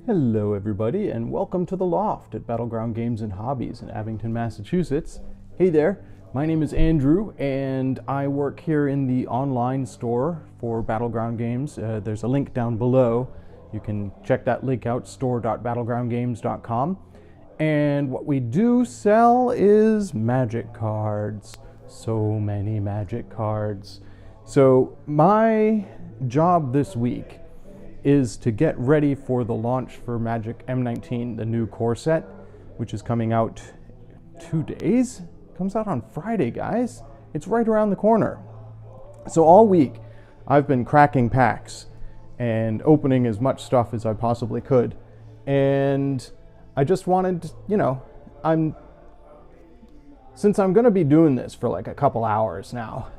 Hello everybody, and welcome to the Loft at Battleground Games and Hobbies in Abington, Massachusetts. Hey there, my name is Andrew, and I work here in the online store for Battleground Games. There's a link down below. You can check that link out, store.battlegroundgames.com. And what we do sell is magic cards. So many magic cards. So my job this week is to get ready for the launch for Magic M19, the new core set, which is coming out 2 days. It comes out on Friday, guys. It's right around the corner. So all week, I've been cracking packs and opening as much stuff as I possibly could. And I just wanted, since I'm gonna be doing this for like a couple hours now,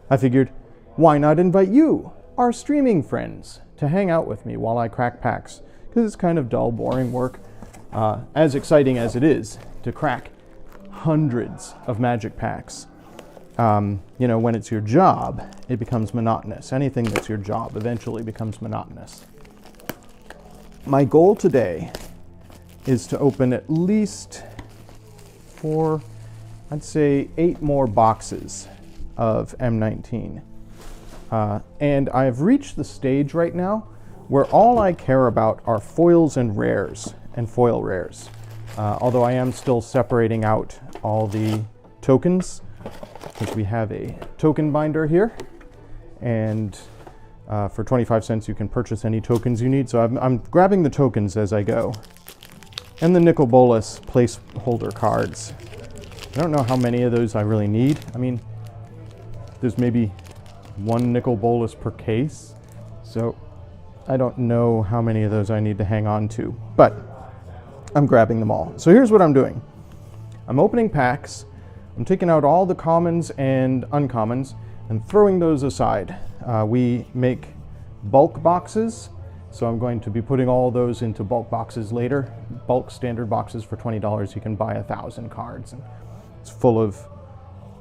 I figured, why not invite you, our streaming friends, to hang out with me while I crack packs, because it's kind of dull, boring work, as exciting as it is to crack hundreds of magic packs. When it's your job, it becomes monotonous. Anything that's your job eventually becomes monotonous. My goal today is to open at least 8 more boxes of M19. And I've reached the stage right now where all I care about are foils and rares and foil rares. Although I am still separating out all the tokens, because we have a token binder here. And for 25 cents you can purchase any tokens you need. So I'm grabbing the tokens as I go. And the nickel bolus placeholder cards. I don't know how many of those I really need. I mean, there's maybe 1 nickel bolus per case, so I don't know how many of those I need to hang on to, but I'm grabbing them all. So here's what I'm doing. I'm opening packs, I'm taking out all the commons and uncommons and throwing those aside. We make bulk boxes, so I'm going to be putting all those into bulk boxes later. Bulk standard boxes for $20, you can buy 1,000 cards, and it's full of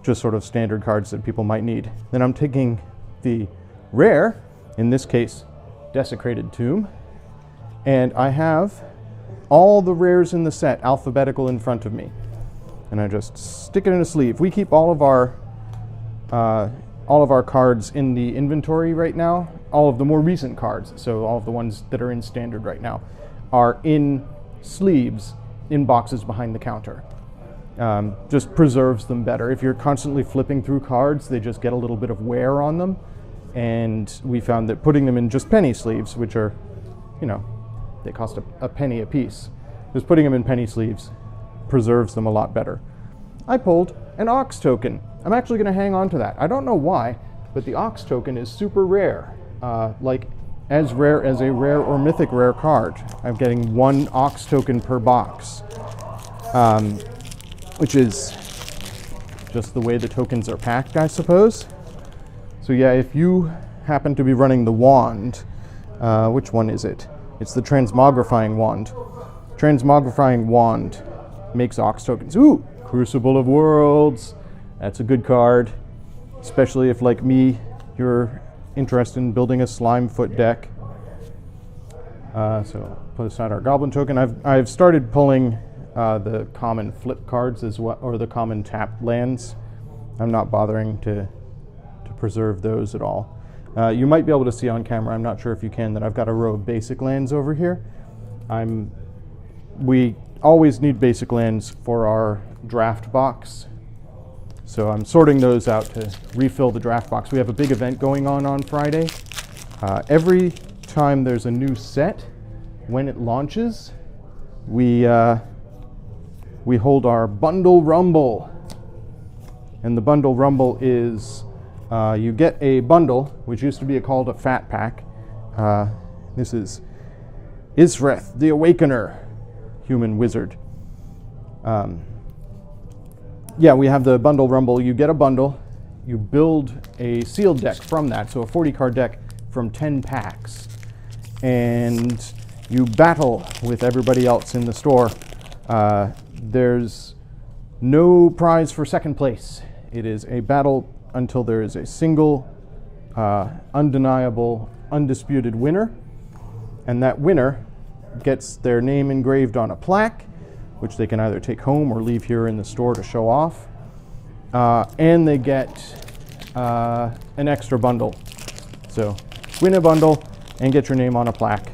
just sort of standard cards that people might need. Then I'm taking the rare, in this case, Desecrated Tomb, and I have all the rares in the set alphabetical in front of me. And I just stick it in a sleeve. We keep all of our cards in the inventory right now. All of the more recent cards, so all of the ones that are in standard right now, are in sleeves in boxes behind the counter. Just preserves them better. If you're constantly flipping through cards, they just get a little bit of wear on them. And we found that putting them in just penny sleeves, which are, they cost a penny a piece, just putting them in penny sleeves preserves them a lot better. I pulled an Ox token. I'm actually going to hang on to that. I don't know why, but the Ox token is super rare. Like as rare as a rare or mythic rare card. I'm getting 1 Ox token per box. Which is just the way the tokens are packed, I suppose. So yeah, if you happen to be running the wand, which one is it? It's the Transmogrifying Wand. Transmogrifying Wand makes Ox tokens. Ooh, Crucible of Worlds. That's a good card, especially if, like me, you're interested in building a Slimefoot deck. So put aside our Goblin token. I've started pulling the common flip cards as well, or the common tapped lands. I'm not bothering to preserve those at all. You might be able to see on camera, I'm not sure if you can, that I've got a row of basic lands over here. We always need basic lands for our draft box, so I'm sorting those out to refill the draft box. We have a big event going on Friday. Every time there's a new set, when it launches, we hold our Bundle Rumble. And the Bundle Rumble is, you get a bundle, which used to be called a fat pack. This is Isreth, the Awakener, human wizard. We have the Bundle Rumble. You get a bundle, you build a sealed deck from that, so a 40-card deck from 10 packs. And you battle with everybody else in the store. There's no prize for second place. It is a battle until there is a single, undeniable, undisputed winner. And that winner gets their name engraved on a plaque, which they can either take home or leave here in the store to show off. And they get an extra bundle. So win a bundle and get your name on a plaque.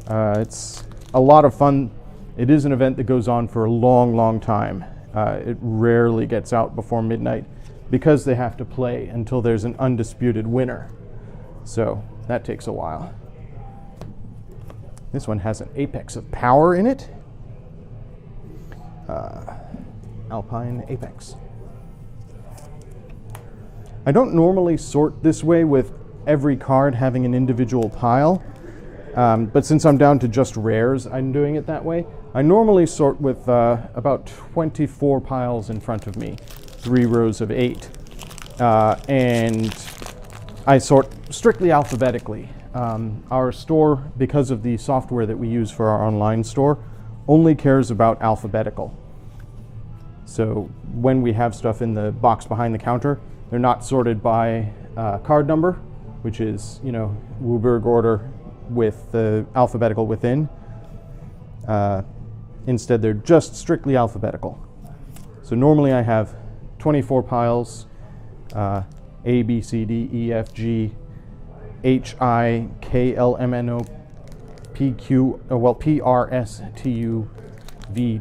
It's a lot of fun. It is an event that goes on for a long, long time. It rarely gets out before midnight because they have to play until there's an undisputed winner. So that takes a while. This one has an Apex of Power in it. Alpine Apex. I don't normally sort this way with every card having an individual pile, but since I'm down to just rares, I'm doing it that way. I normally sort with about 24 piles in front of me, 3 rows of 8, and I sort strictly alphabetically. Our store, because of the software that we use for our online store, only cares about alphabetical. So when we have stuff in the box behind the counter, they're not sorted by card number, which is, you know, Wooburg order with the alphabetical within. Instead, they're just strictly alphabetical. So normally I have 24 piles, A, B, C, D, E, F, G, H, I, K, L, M, N, O, P, Q, well, P, R, S, T, U, V,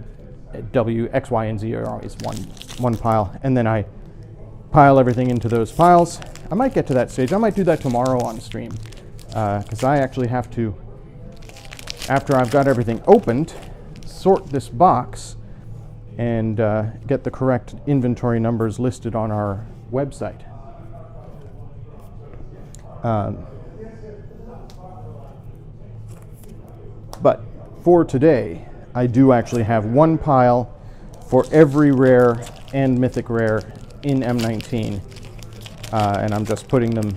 W, X, Y, and Z are always one pile. And then I pile everything into those piles. I might get to that stage. I might do that tomorrow on stream, because I actually have to, after I've got everything opened, sort this box and get the correct inventory numbers listed on our website. But for today, I do actually have one pile for every rare and mythic rare in M19, and I'm just putting them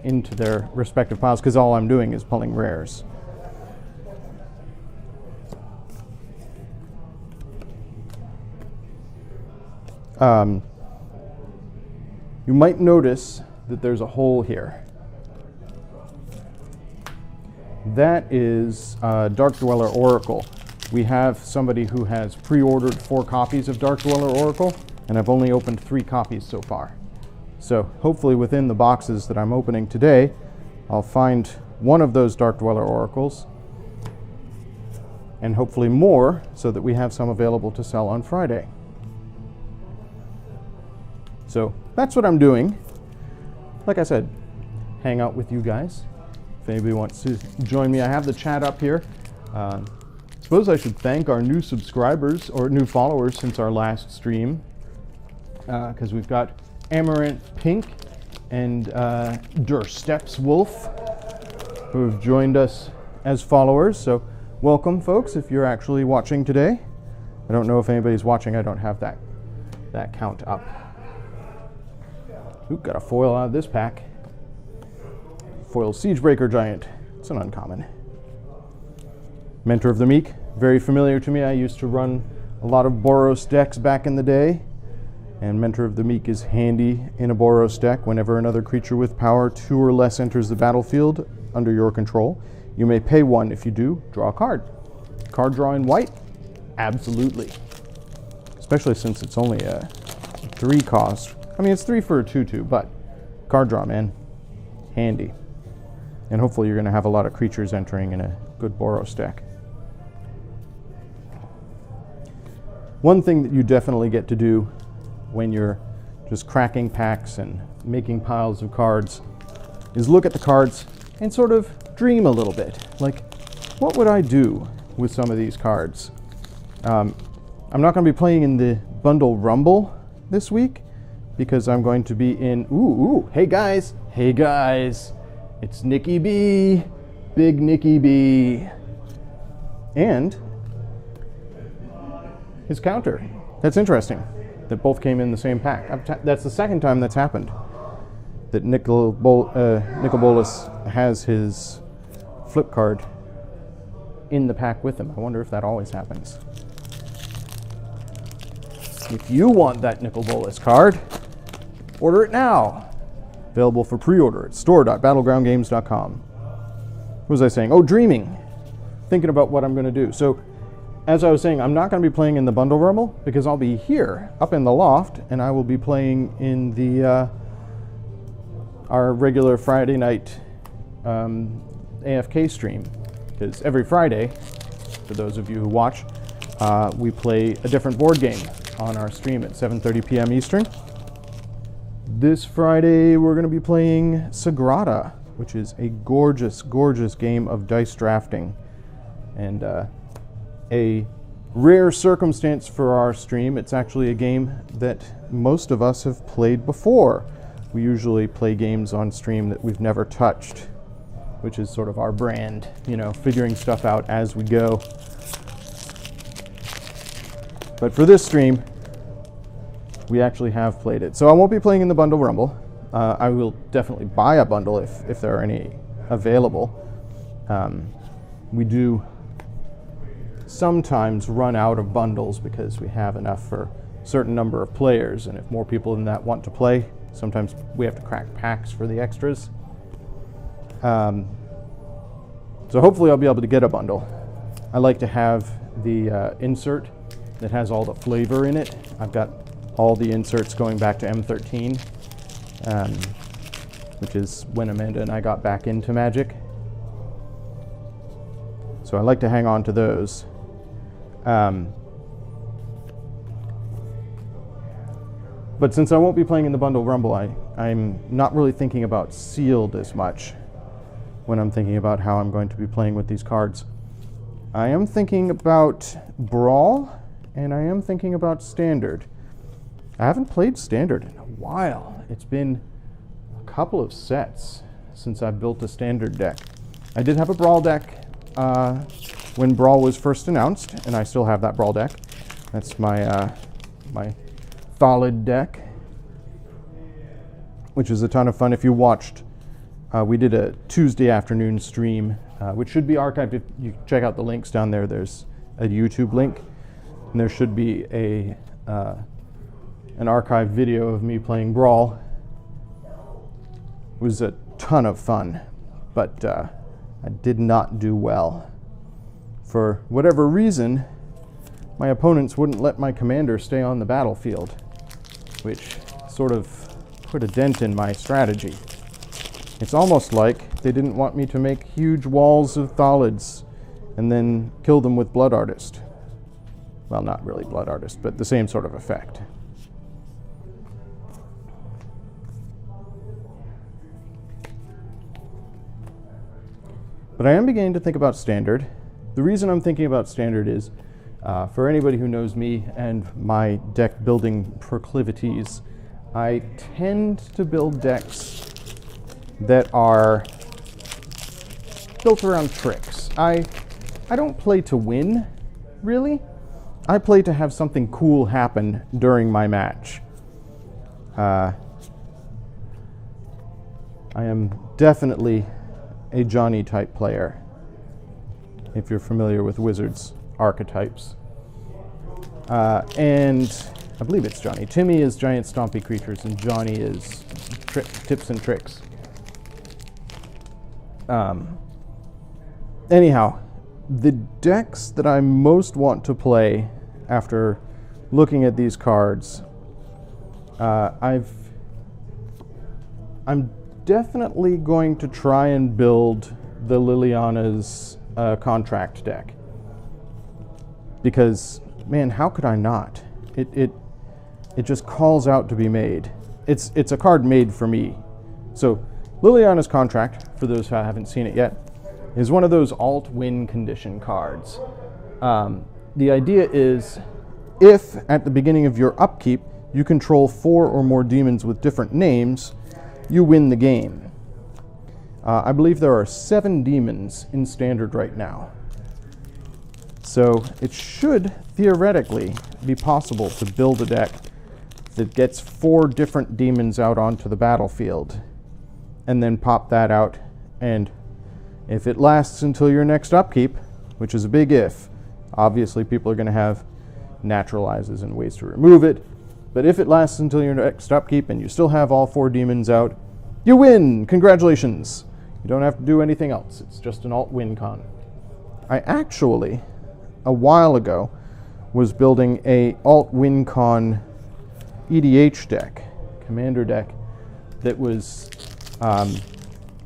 into their respective piles because all I'm doing is pulling rares. You might notice that there's a hole here. That is Dark Dweller Oracle. We have somebody who has pre-ordered 4 copies of Dark Dweller Oracle, and I've only opened 3 copies so far. So hopefully within the boxes that I'm opening today, I'll find one of those Dark Dweller Oracles, and hopefully more, so that we have some available to sell on Friday. So that's what I'm doing. Like I said, hang out with you guys. If anybody wants to join me, I have the chat up here. Suppose I should thank our new subscribers or new followers since our last stream, because we've got Amaranth Pink and Der Steps Wolf who have joined us as followers. So welcome, folks, if you're actually watching today. I don't know if anybody's watching. I don't have that count up. Ooh, got a foil out of this pack. Foil Siegebreaker Giant. It's an uncommon. Mentor of the Meek, very familiar to me. I used to run a lot of Boros decks back in the day, and Mentor of the Meek is handy in a Boros deck. Whenever another creature with power 2 or less enters the battlefield under your control, you may pay 1. If you do, draw a card. Card draw in white? Absolutely. Especially since it's only a 3 cost. I mean, it's 3 for a 2/2, but card draw, man. Handy. And hopefully you're going to have a lot of creatures entering in a good Boros deck. One thing that you definitely get to do when you're just cracking packs and making piles of cards is look at the cards and sort of dream a little bit. Like, what would I do with some of these cards? I'm not going to be playing in the Bundle Rumble this week because I'm going to be in... Hey guys! It's Nikki B, Big Nikki B, and his counter. That's interesting, that both came in the same pack. That's the second time that's happened, that Nicol Bolas has his flip card in the pack with him. I wonder if that always happens. If you want that Nicol Bolas card, order it now. Available for pre-order at store.battlegroundgames.com. What was I saying? Oh, dreaming. thinking about what I'm going to do. So, as I was saying, I'm not going to be playing in the Bundle Rumble because I'll be here up in the loft, and I will be playing in the our regular Friday night AFK stream. Because every Friday, for those of you who watch, we play a different board game on our stream at 7:30 p.m. Eastern. This Friday, we're going to be playing Sagrada, which is a gorgeous, gorgeous game of dice drafting. And a rare circumstance for our stream. It's actually a game that most of us have played before. We usually play games on stream that we've never touched, which is sort of our brand, you know, figuring stuff out as we go. But for this stream, we actually have played it. So I won't be playing in the Bundle Rumble. I will definitely buy a bundle if there are any available. We do sometimes run out of bundles because we have enough for a certain number of players, and if more people than that want to play, sometimes we have to crack packs for the extras. So hopefully I'll be able to get a bundle. I like to have the insert that has all the flavor in it. I've got all the inserts going back to M13, which is when Amanda and I got back into Magic. So I like to hang on to those. But since I won't be playing in the Bundle Rumble, I'm not really thinking about sealed as much when I'm thinking about how I'm going to be playing with these cards. I am thinking about Brawl, and I am thinking about Standard. I haven't played Standard in a while. It's been a couple of sets since I built a Standard deck. I did have a Brawl deck when Brawl was first announced, and I still have that Brawl deck. That's my my Thalid deck, which is a ton of fun. If you watched, we did a Tuesday afternoon stream, which should be archived. If you check out the links down there, there's a YouTube link, and there should be an archived video of me playing Brawl. It was a ton of fun, but I did not do well. For whatever reason, my opponents wouldn't let my commander stay on the battlefield, which sort of put a dent in my strategy. It's almost like they didn't want me to make huge walls of Thalids and then kill them with Blood Artist. Well, not really Blood Artist, but the same sort of effect. But I am beginning to think about Standard. The reason I'm thinking about Standard is, for anybody who knows me and my deck building proclivities, I tend to build decks that are built around tricks. I don't play to win, really. I play to have something cool happen during my match. I am definitely a Johnny type player, if you're familiar with Wizards archetypes. And I believe it's Johnny. Timmy is giant stompy creatures, and Johnny is tips and tricks. Anyhow, the decks that I most want to play after looking at these cards, I'm definitely going to try and build the Liliana's contract deck, because man, how could I not? It just calls out to be made. It's a card made for me. So Liliana's Contract, for those who haven't seen it yet, is one of those alt-win condition cards. The idea is, if at the beginning of your upkeep you control 4 or more demons with different names, you win the game. I believe there are 7 demons in Standard right now. So it should theoretically be possible to build a deck that gets 4 different demons out onto the battlefield, and then pop that out, and if it lasts until your next upkeep, which is a big if, obviously people are going to have naturalizes and ways to remove it, but if it lasts until your next upkeep and you still have all 4 demons out, you win! Congratulations! You don't have to do anything else. It's just an alt-win con. I actually, a while ago, was building a Alt-WinCon EDH deck, commander deck, that was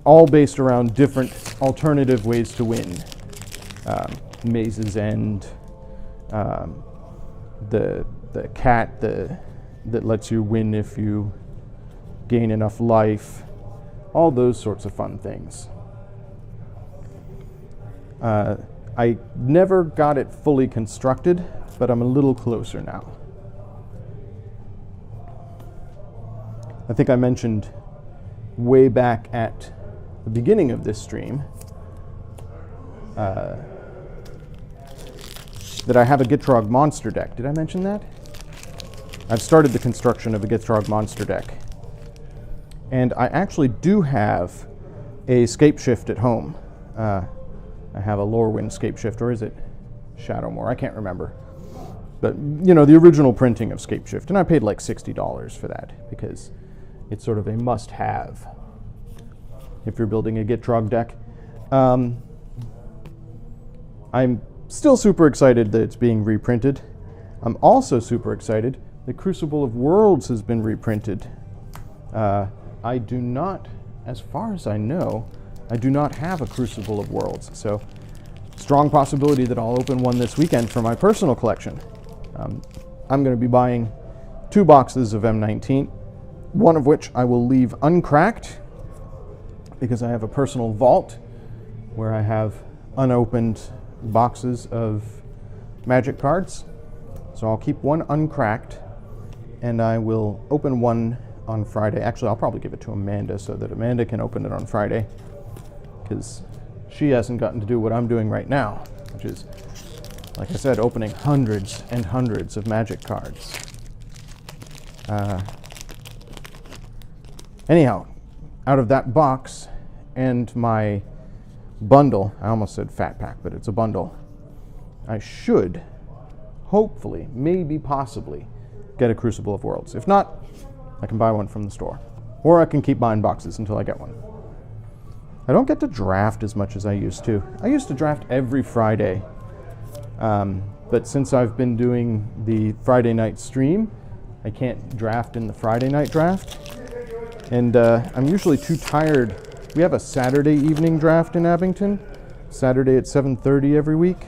all based around different alternative ways to win. Maze's End, the cat that lets you win if you gain enough life, all those sorts of fun things. I never got it fully constructed, but I'm a little closer now. I think I mentioned way back at the beginning of this stream that I have a Gitrog monster deck. Did I mention that? I've started the construction of a Gitrog monster deck. And I actually do have a Scapeshift at home. I have a Lorwyn Scapeshift, or is it Shadowmoor? I can't remember. But, you know, the original printing of Scapeshift. And I paid like $60 for that because it's sort of a must-have if you're building a Gitrog deck. I'm still super excited that it's being reprinted. I'm also super excited that Crucible of Worlds has been reprinted. I do not, as far as I know, I do not have a Crucible of Worlds, so strong possibility that I'll open one this weekend for my personal collection. I'm going to be buying 2 boxes of M19, one of which I will leave uncracked because I have a personal vault where I have unopened boxes of Magic cards. So I'll keep one uncracked, and I will open one on Friday. Actually, I'll probably give it to Amanda so that Amanda can open it on Friday, because she hasn't gotten to do what I'm doing right now, which is, like I said, opening hundreds and hundreds of Magic cards. Anyhow, out of that box and my bundle, I almost said fat pack, but it's a bundle, I should, hopefully, maybe possibly, get a Crucible of Worlds. If not, I can buy one from the store. Or I can keep buying boxes until I get one. I don't get to draft as much as I used to. I used to draft every Friday. But since I've been doing the Friday night stream, I can't draft in the Friday night draft. And I'm usually too tired. We have a Saturday evening draft in Abington, Saturday at 7:30 every week.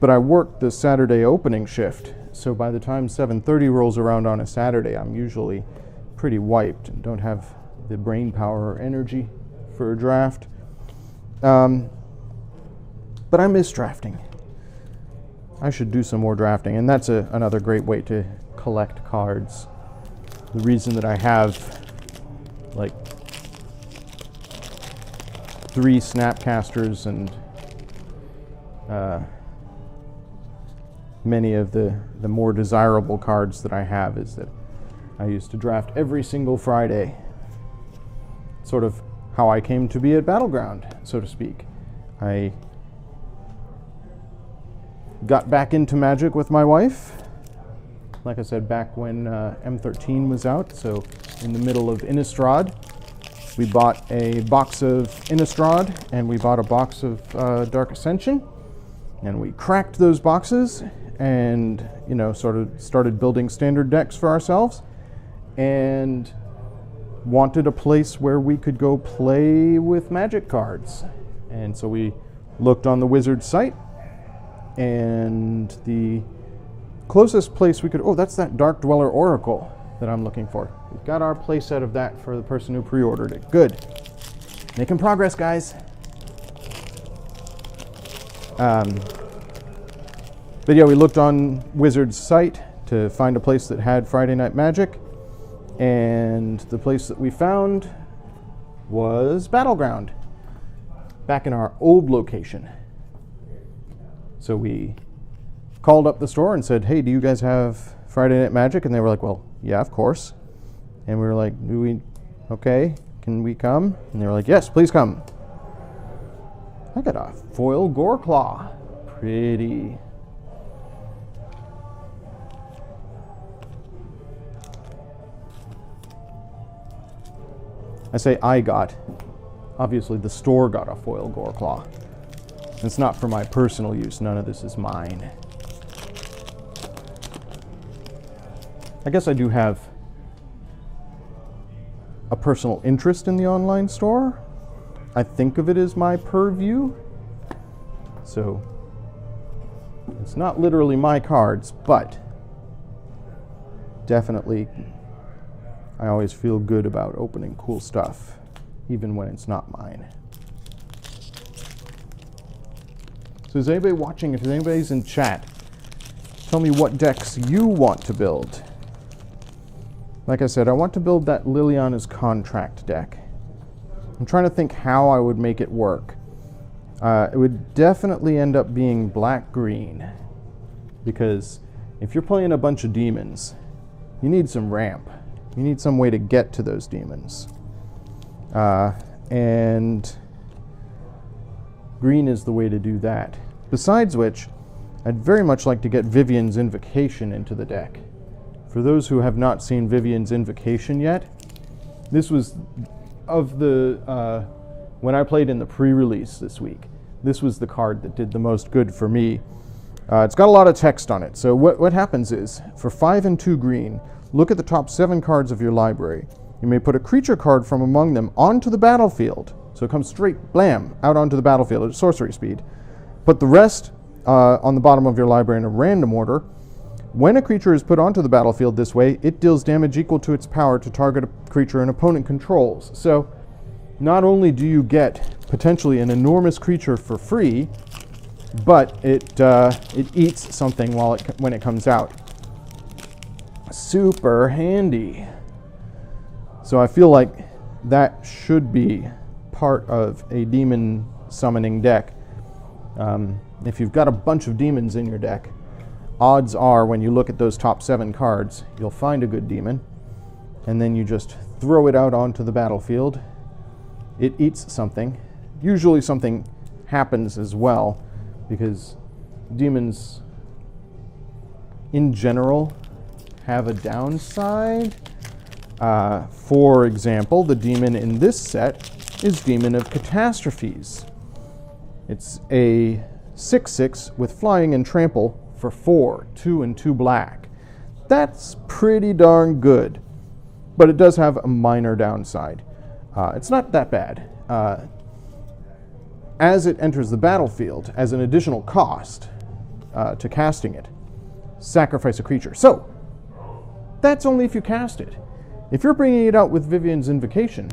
But I work the Saturday opening shift, so by the time 7:30 rolls around on a Saturday, I'm usually pretty wiped and don't have the brain power or energy for a draft. But I miss drafting. I should do some more drafting, and that's another great way to collect cards. The reason that I have like 3 Snapcasters and many of the more desirable cards that I have is that I used to draft every single Friday. Sort of how I came to be at Battleground, so to speak. I got back into Magic with my wife, like I said, back when M13 was out, so in the middle of Innistrad. We bought a box of Innistrad, and we bought a box of Dark Ascension, and we cracked those boxes and, you know, sort of started building standard decks for ourselves, and wanted a place where we could go play with Magic cards. And so we looked on the Wizard site, and the closest place we could, oh, that's that Dark Dweller Oracle that I'm looking for. We've got our playset of that for the person who pre-ordered it. Good. Making progress, guys. But yeah, we looked on Wizard's site to find a place that had Friday Night Magic, and the place that we found was Battleground, back in our old location. So we called up the store and said, hey, do you guys have Friday Night Magic? And they were like, well, yeah, of course. And we were like, okay, can we come? And they were like, yes, please come. I got a foil Goreclaw. Pretty. I say I got. Obviously, the store got a foil Goreclaw. It's not for my personal use. None of this is mine. I guess I do have a personal interest in the online store. I think of it as my purview. So it's not literally my cards, but definitely I always feel good about opening cool stuff, even when it's not mine. So is anybody watching? If anybody's in chat, tell me what decks you want to build. Like I said, I want to build that Liliana's Contract deck. I'm trying to think how I would make it work. It would definitely end up being black-green, because if you're playing a bunch of demons, you need some ramp. You need some way to get to those demons. And green is the way to do that. Besides which, I'd very much like to get Vivian's Invocation into the deck. For those who have not seen Vivian's Invocation yet, this was of the, when I played in the pre-release this week, this was the card that did the most good for me. It's got a lot of text on it. So what happens is, for 5 and 2 green, look at the top 7 cards of your library. You may put a creature card from among them onto the battlefield. So it comes straight, blam, out onto the battlefield at sorcery speed. Put the rest on the bottom of your library in a random order. When a creature is put onto the battlefield this way, it deals damage equal to its power to target a creature an opponent controls. So not only do you get potentially an enormous creature for free, but it eats something when it comes out. Super handy. So I feel like that should be part of a demon summoning deck. If you've got a bunch of demons in your deck, odds are when you look at those top 7 cards, you'll find a good demon, and then you just throw it out onto the battlefield. It eats something. Usually something happens as well, because demons in general have a downside. For example, the demon in this set is Demon of Catastrophes. It's a 6/6 with flying and trample for 4, 2 and 2 black. That's pretty darn good, but it does have a minor downside. It's not that bad. As it enters the battlefield, as an additional cost to casting it, sacrifice a creature. So, that's only if you cast it. If you're bringing it out with Vivian's Invocation,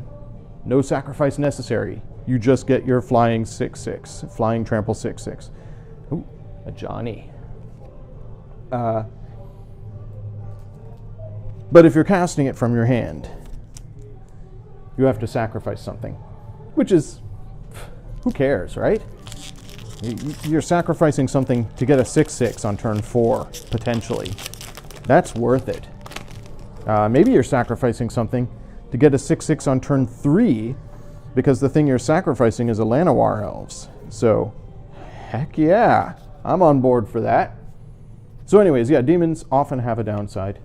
no sacrifice necessary. You just get your flying 6/6, flying trample 6/6. Ooh, a Johnny. But if you're casting it from your hand, you have to sacrifice something, which is, who cares, right? You're sacrificing something to get a 6/6 on turn 4, potentially. That's worth it. Maybe you're sacrificing something to get a 6/6 on turn 3, because the thing you're sacrificing is a Llanowar Elves. So, heck yeah, I'm on board for that. So anyways, yeah, demons often have a downside,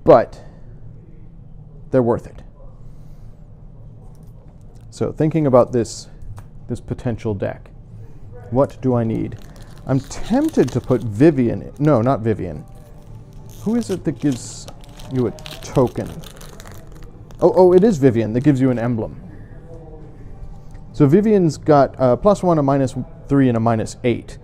but they're worth it. So thinking about this potential deck, what do I need? I'm tempted to put Vivian, no, not Vivian. Who is it that gives you a token? Oh, it is Vivian that gives you an emblem. So Vivian's got a +1, a -3, and a -8.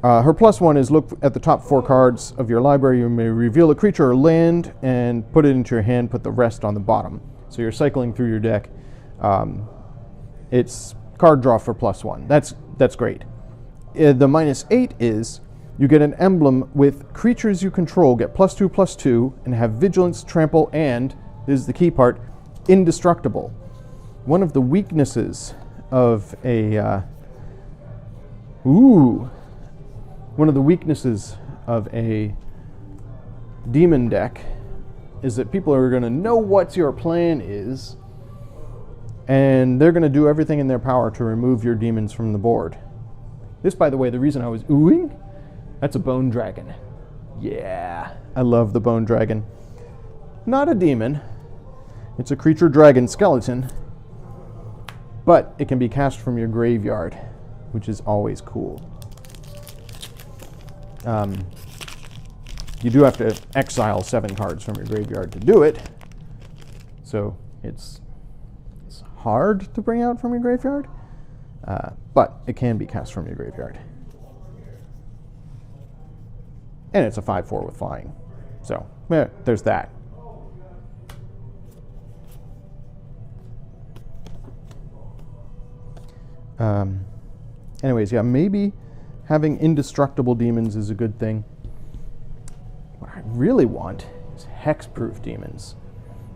Her +1 is look at the top 4 cards of your library. You may reveal a creature or land and put it into your hand, put the rest on the bottom. So you're cycling through your deck. It's card draw for +1. That's great. The -8 is you get an emblem with creatures you control get +2/+2 and have vigilance, trample, and, this is the key part, indestructible. One of the weaknesses of a demon deck is that people are going to know what your plan is, and they're going to do everything in their power to remove your demons from the board. This, by the way, the reason I was oohing, that's a bone dragon. Yeah, I love the bone dragon. Not a demon. It's a creature dragon skeleton, but it can be cast from your graveyard. which is always cool. You do have to exile 7 cards from your graveyard to do it, so it's hard to bring out from your graveyard, but it can be cast from your graveyard. And it's a 5/4 with flying, so there's that. Anyways, yeah, maybe having indestructible demons is a good thing. What I really want is hexproof demons.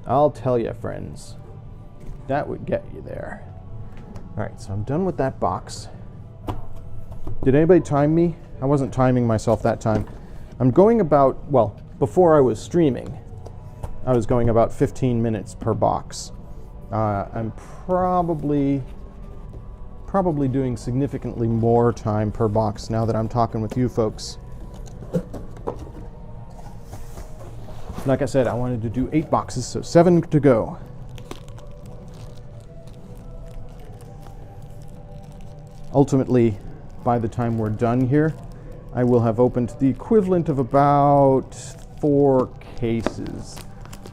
I'll tell you, friends, that would get you there. All right, so I'm done with that box. Did anybody time me? I wasn't timing myself that time. I'm going about, well, before I was streaming, I was going about 15 minutes per box. I'm probably doing significantly more time per box now that I'm talking with you folks. Like I said, I wanted to do 8 boxes, so 7 to go. Ultimately, by the time we're done here, I will have opened the equivalent of about 4 cases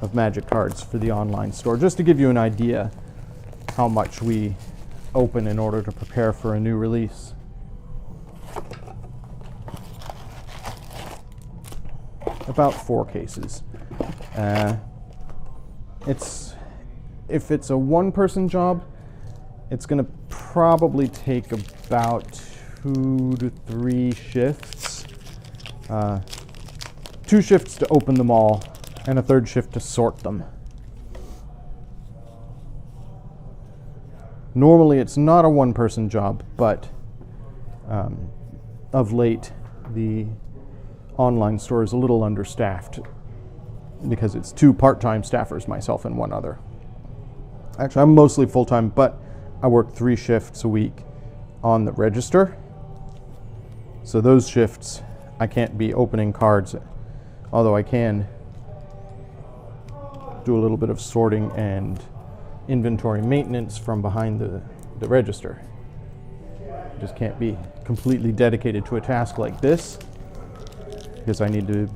of Magic cards for the online store, just to give you an idea how much we open in order to prepare for a new release. About 4 cases. If it's a one-person job, it's going to probably take about 2 to 3 shifts. 2 shifts to open them all, and a 3rd shift to sort them. Normally it's not a one-person job, but of late the online store is a little understaffed because it's 2 part-time staffers, myself and 1 other. Actually, I'm mostly full-time, but I work 3 shifts a week on the register. So those shifts, I can't be opening cards, although I can do a little bit of sorting and inventory maintenance from behind the register. Just can't be completely dedicated to a task like this because I need to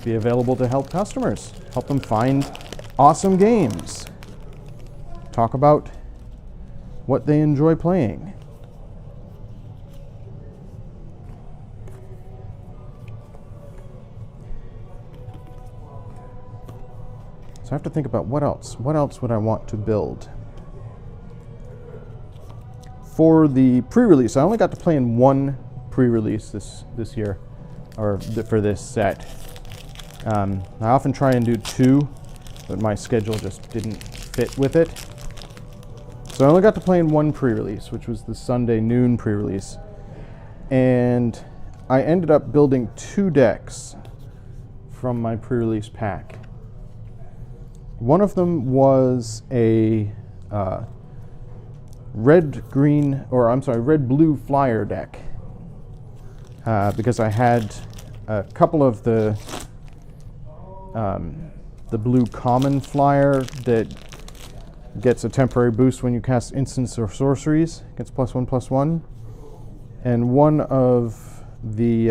be available to help customers, help them find awesome games, talk about what they enjoy playing. So I have to think about what else would I want to build. For the pre-release, I only got to play in 1 pre-release this year, or for this set. I often try and do 2, but my schedule just didn't fit with it. So I only got to play in 1 pre-release, which was the Sunday noon pre-release. And I ended up building 2 decks from my pre-release pack. One of them was a red-blue flyer deck, because I had a couple of the blue common flyer that gets a temporary boost when you cast instants or sorceries, gets +1/+1, and one of the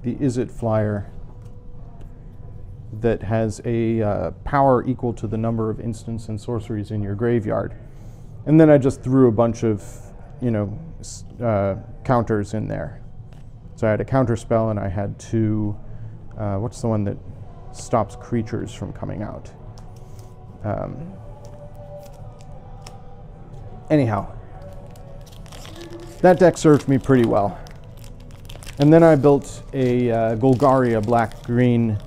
Is It flyer that has a power equal to the number of instants and sorceries in your graveyard. And then I just threw a bunch of, counters in there. So I had a counter spell, and I had 2, what's the one that stops creatures from coming out? Anyhow, that deck served me pretty well. And then I built a Golgaria black-green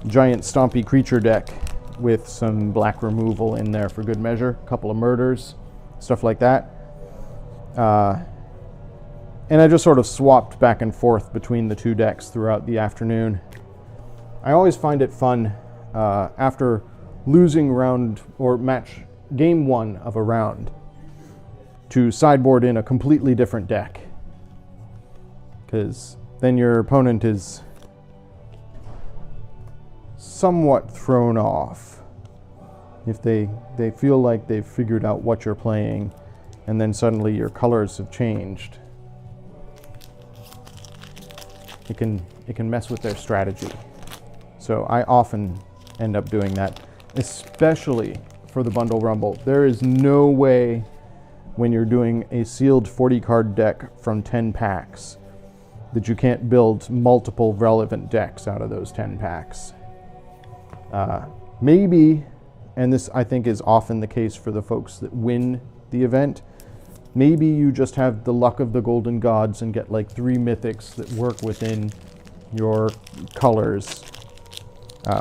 giant stompy creature deck with some black removal in there for good measure, a couple of murders, stuff like that. And I just sort of swapped back and forth between the 2 decks throughout the afternoon. I always find it fun after losing round or match game 1 of a round to sideboard in a completely different deck, because then your opponent is somewhat thrown off. If they feel like they've figured out what you're playing and then suddenly your colors have changed. It can mess with their strategy. So I often end up doing that, especially for the Bundle Rumble. There is no way when you're doing a sealed 40 card deck from 10 packs that you can't build multiple relevant decks out of those 10 packs. Maybe, and this I think is often the case for the folks that win the event, maybe you just have the luck of the golden gods and get like 3 mythics that work within your colors.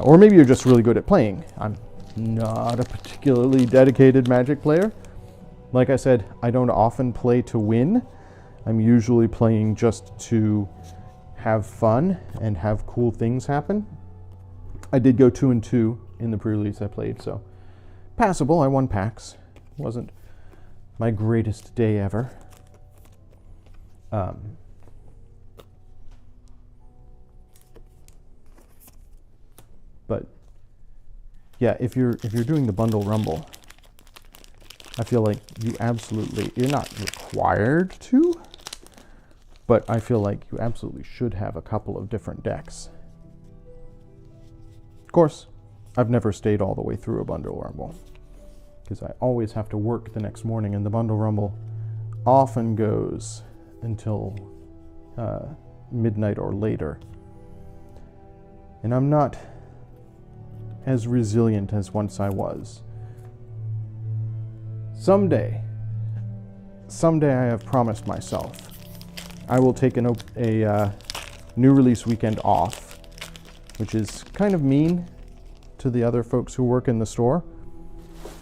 Or maybe you're just really good at playing. I'm not a particularly dedicated Magic player. Like I said, I don't often play to win. I'm usually playing just to have fun and have cool things happen. I did go 2-2 in the pre-release I played, so passable. I won packs. Wasn't my greatest day ever. But yeah, if you're doing the Bundle Rumble, I feel like you're not required to, but I feel like you absolutely should have a couple of different decks. Of course, I've never stayed all the way through a Bundle Rumble, because I always have to work the next morning, and the Bundle Rumble often goes until midnight or later. And I'm not as resilient as once I was. Someday I have promised myself I will take a new release weekend off, which is kind of mean to the other folks who work in the store.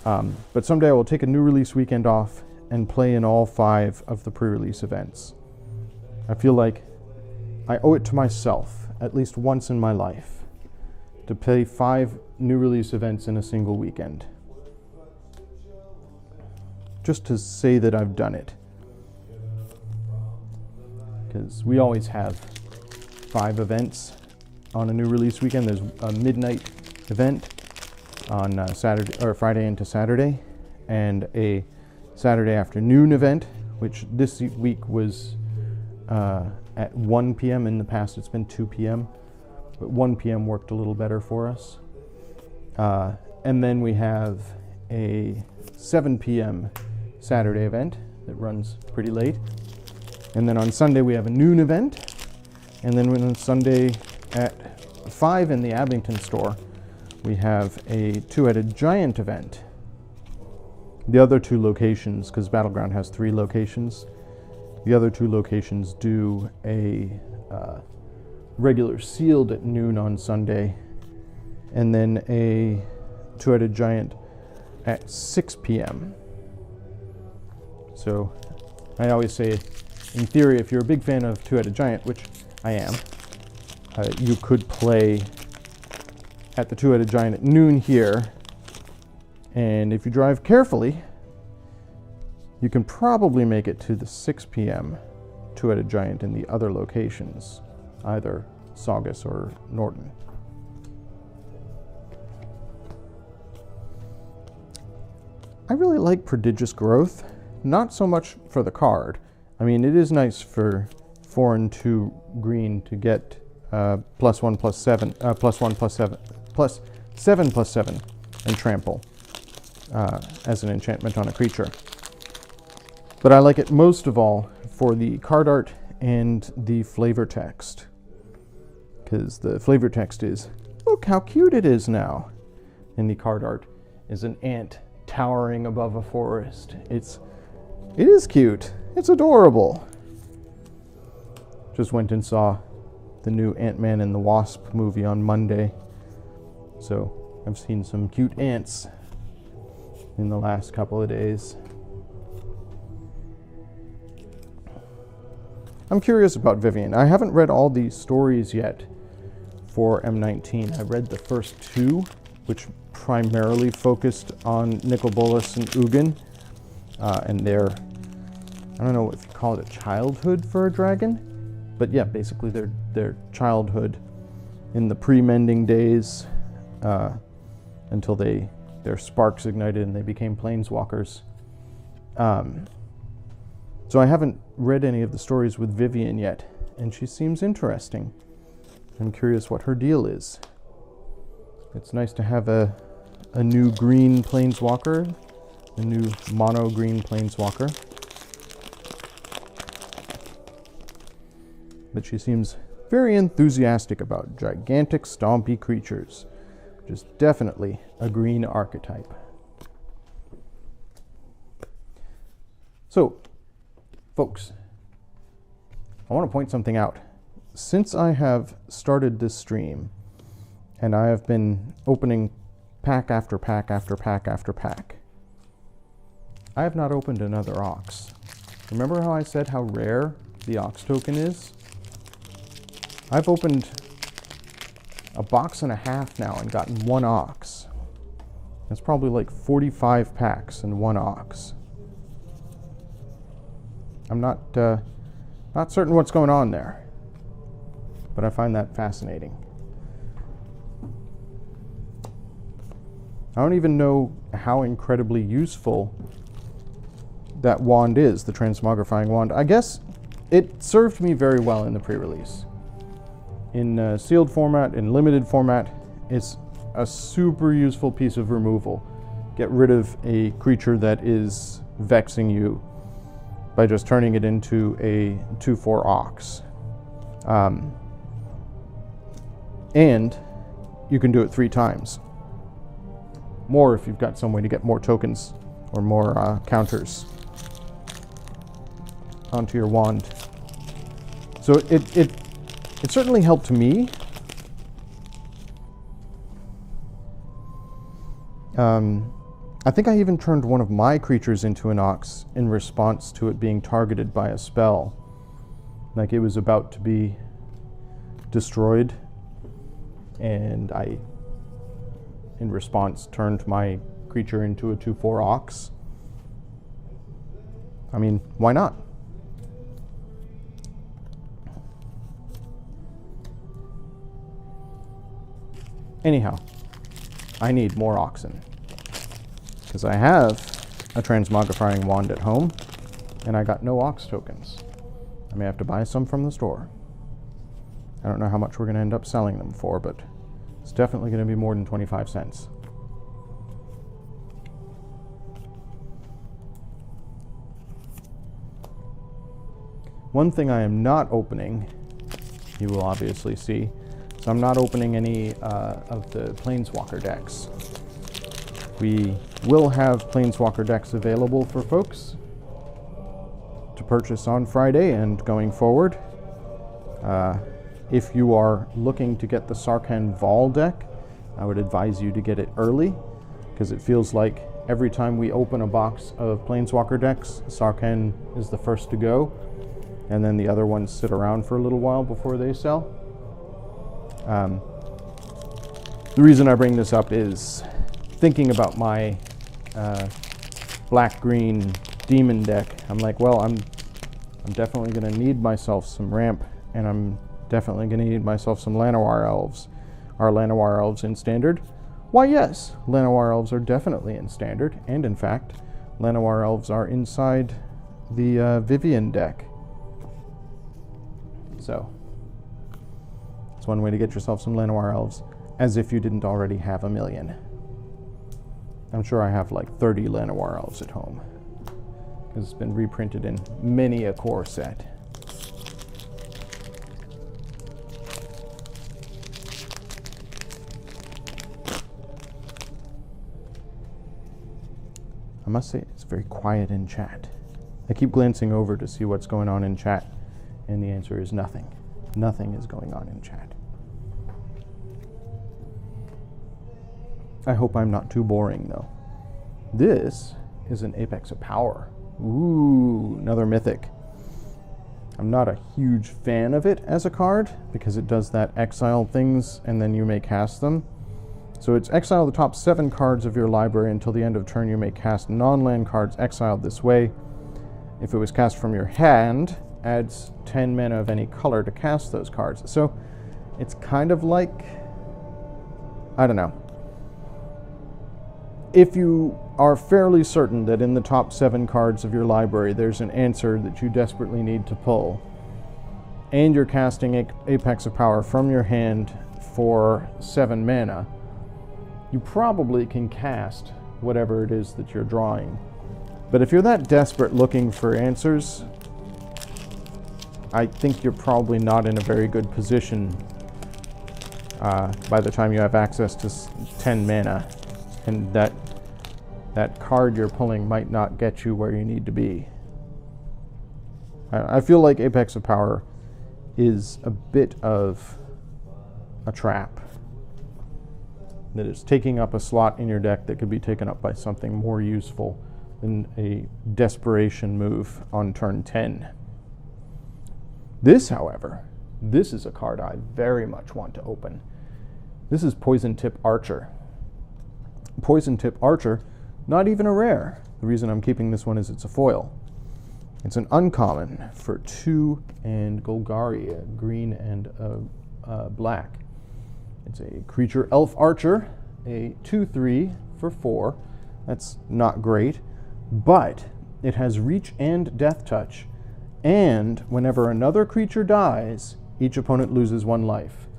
But someday I will take a new release weekend off and play in all 5 of the pre-release events. I feel like I owe it to myself, at least once in my life, to play 5 new release events in a single weekend. Just to say that I've done it. Because we always have 5 events on a new release weekend. There's a midnight event on Saturday or Friday into Saturday, and a Saturday afternoon event, which this week was at 1 p.m. In the past it's been 2 p.m. but 1 p.m. worked a little better for us. And then we have a 7 p.m. Saturday event that runs pretty late. And then on Sunday we have a noon event. And then on Sunday at 5 in the Abington store, we have a 2-headed giant event. The other 2 locations, because Battleground has 3 locations, the other 2 locations do a regular sealed at noon on Sunday, and then a 2-headed giant at 6 p.m. So I always say, in theory, if you're a big fan of 2-headed giant, which I am, you could play at the 2-headed giant at noon here, and if you drive carefully, you can probably make it to the 6 p.m. 2-headed giant in the other locations, either Saugus or Norton. I really like Prodigious Growth, not so much for the card. I mean, it is nice for 4 and 2 green to get +1/+7, +7/+7, and trample as an enchantment on a creature. But I like it most of all for the card art and the flavor text, because the flavor text is, look how cute it is now, and the card art is an ant towering above a forest. It is cute. It's adorable. Just went and saw the new Ant-Man and the Wasp movie on Monday, so I've seen some cute ants in the last couple of days. I'm curious about Vivian. I haven't read all the stories yet for M19. I read the first 2, which primarily focused on Nicol Bolas and Ugin, and their, I don't know if you call it a childhood for a dragon, but yeah, basically their childhood in the pre-mending days until their sparks ignited and they became planeswalkers. So I haven't read any of the stories with Vivian yet, and she seems interesting. I'm curious what her deal is. It's nice to have a new green planeswalker, a new mono green planeswalker. But she seems very enthusiastic about gigantic stompy creatures, which is definitely a green archetype. So, folks, I want to point something out. Since I have started this stream, and I have been opening pack after pack after pack after pack, I have not opened another Ox. Remember how I said how rare the Ox token is? I've opened a box and a half now and gotten one Ox. That's probably like 45 packs and one Ox. I'm not certain what's going on there, but I find that fascinating. I don't even know how incredibly useful that wand is, the transmogrifying wand. I guess it served me very well in the pre-release. In sealed format, in limited format, it's a super useful piece of removal. Get rid of a creature that is vexing you by just turning it into a 2/4 Ox. And you can do it 3 times. More if you've got some way to get more tokens or more counters onto your wand. So it certainly helped me. I think I even turned one of my creatures into an Ox in response to it being targeted by a spell. Like it was about to be destroyed, and I, in response, turned my creature into a 2/4 Ox. I mean, why not? Anyhow, I need more oxen, because I have a transmogrifying wand at home, and I got no Ox tokens. I may have to buy some from the store. I don't know how much we're going to end up selling them for, but it's definitely going to be more than 25 cents. One thing I am not opening, you will obviously see, so I'm not opening any of the Planeswalker decks. We will have Planeswalker decks available for folks to purchase on Friday and going forward. If you are looking to get the Sarkhan Vol deck, I would advise you to get it early, because it feels like every time we open a box of Planeswalker decks, Sarkhan is the first to go, and then the other ones sit around for a little while before they sell. The reason I bring this up is thinking about my black-green demon deck. I'm like, well, I'm definitely going to need myself some ramp, and I'm definitely going to need myself some Llanowar elves. Are Llanowar elves in standard? Why, yes, Llanowar elves are definitely in standard, and in fact, Llanowar elves are inside the Vivian deck. So, it's one way to get yourself some Llanowar elves, as if you didn't already have a million. I'm sure I have like 30 Llanowar elves at home, because it's been reprinted in many a core set. I must say, it's very quiet in chat. I keep glancing over to see what's going on in chat, and the answer is nothing. Nothing is going on in chat. I hope I'm not too boring, though. This is an Apex of Power. Ooh, another mythic. I'm not a huge fan of it as a card, because it does that exile things, and then you may cast them. So it's exile the top 7 cards of your library until the end of turn. You may cast non-land cards exiled this way. If it was cast from your hand, adds 10 mana of any color to cast those cards. So it's kind of like, I don't know. if you are fairly certain that in the top 7 cards of your library there's an answer that you desperately need to pull, and you're casting Apex of Power from your hand for 7 mana, you probably can cast whatever it is that you're drawing. But if you're that desperate looking for answers, I think you're probably not in a very good position by the time you have access to 10 mana, and that card you're pulling might not get you where you need to be. I feel like Apex of Power is a bit of a trap that is taking up a slot in your deck that could be taken up by something more useful than a desperation move on turn 10. This, however, this is a card I very much want to open. This is Poison Tip Archer. Poison Tip Archer, not even a rare. The reason I'm keeping this one is it's a foil. It's an uncommon for 2 and Golgari, green and black. It's a creature elf archer, a 2/3 for 4. That's not great, but it has reach and death touch, and whenever another creature dies, each opponent loses 1 life.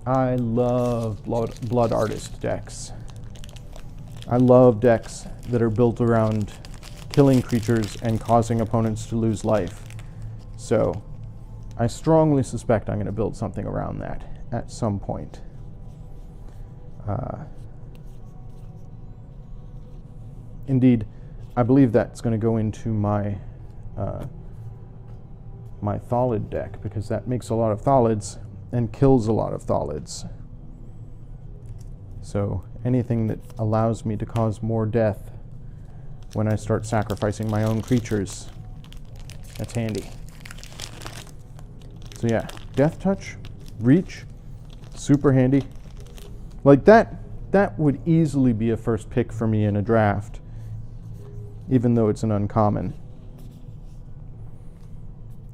I love blood artist decks. I love decks that are built around killing creatures and causing opponents to lose life. So I strongly suspect I'm going to build something around that at some point. Indeed, I believe that's going to go into my my Thalid deck, because that makes a lot of Thalids and kills a lot of Thalids. So anything that allows me to cause more death when I start sacrificing my own creatures, that's handy. So yeah, death touch, reach, super handy. Like that would easily be a first pick for me in a draft, even though it's an uncommon.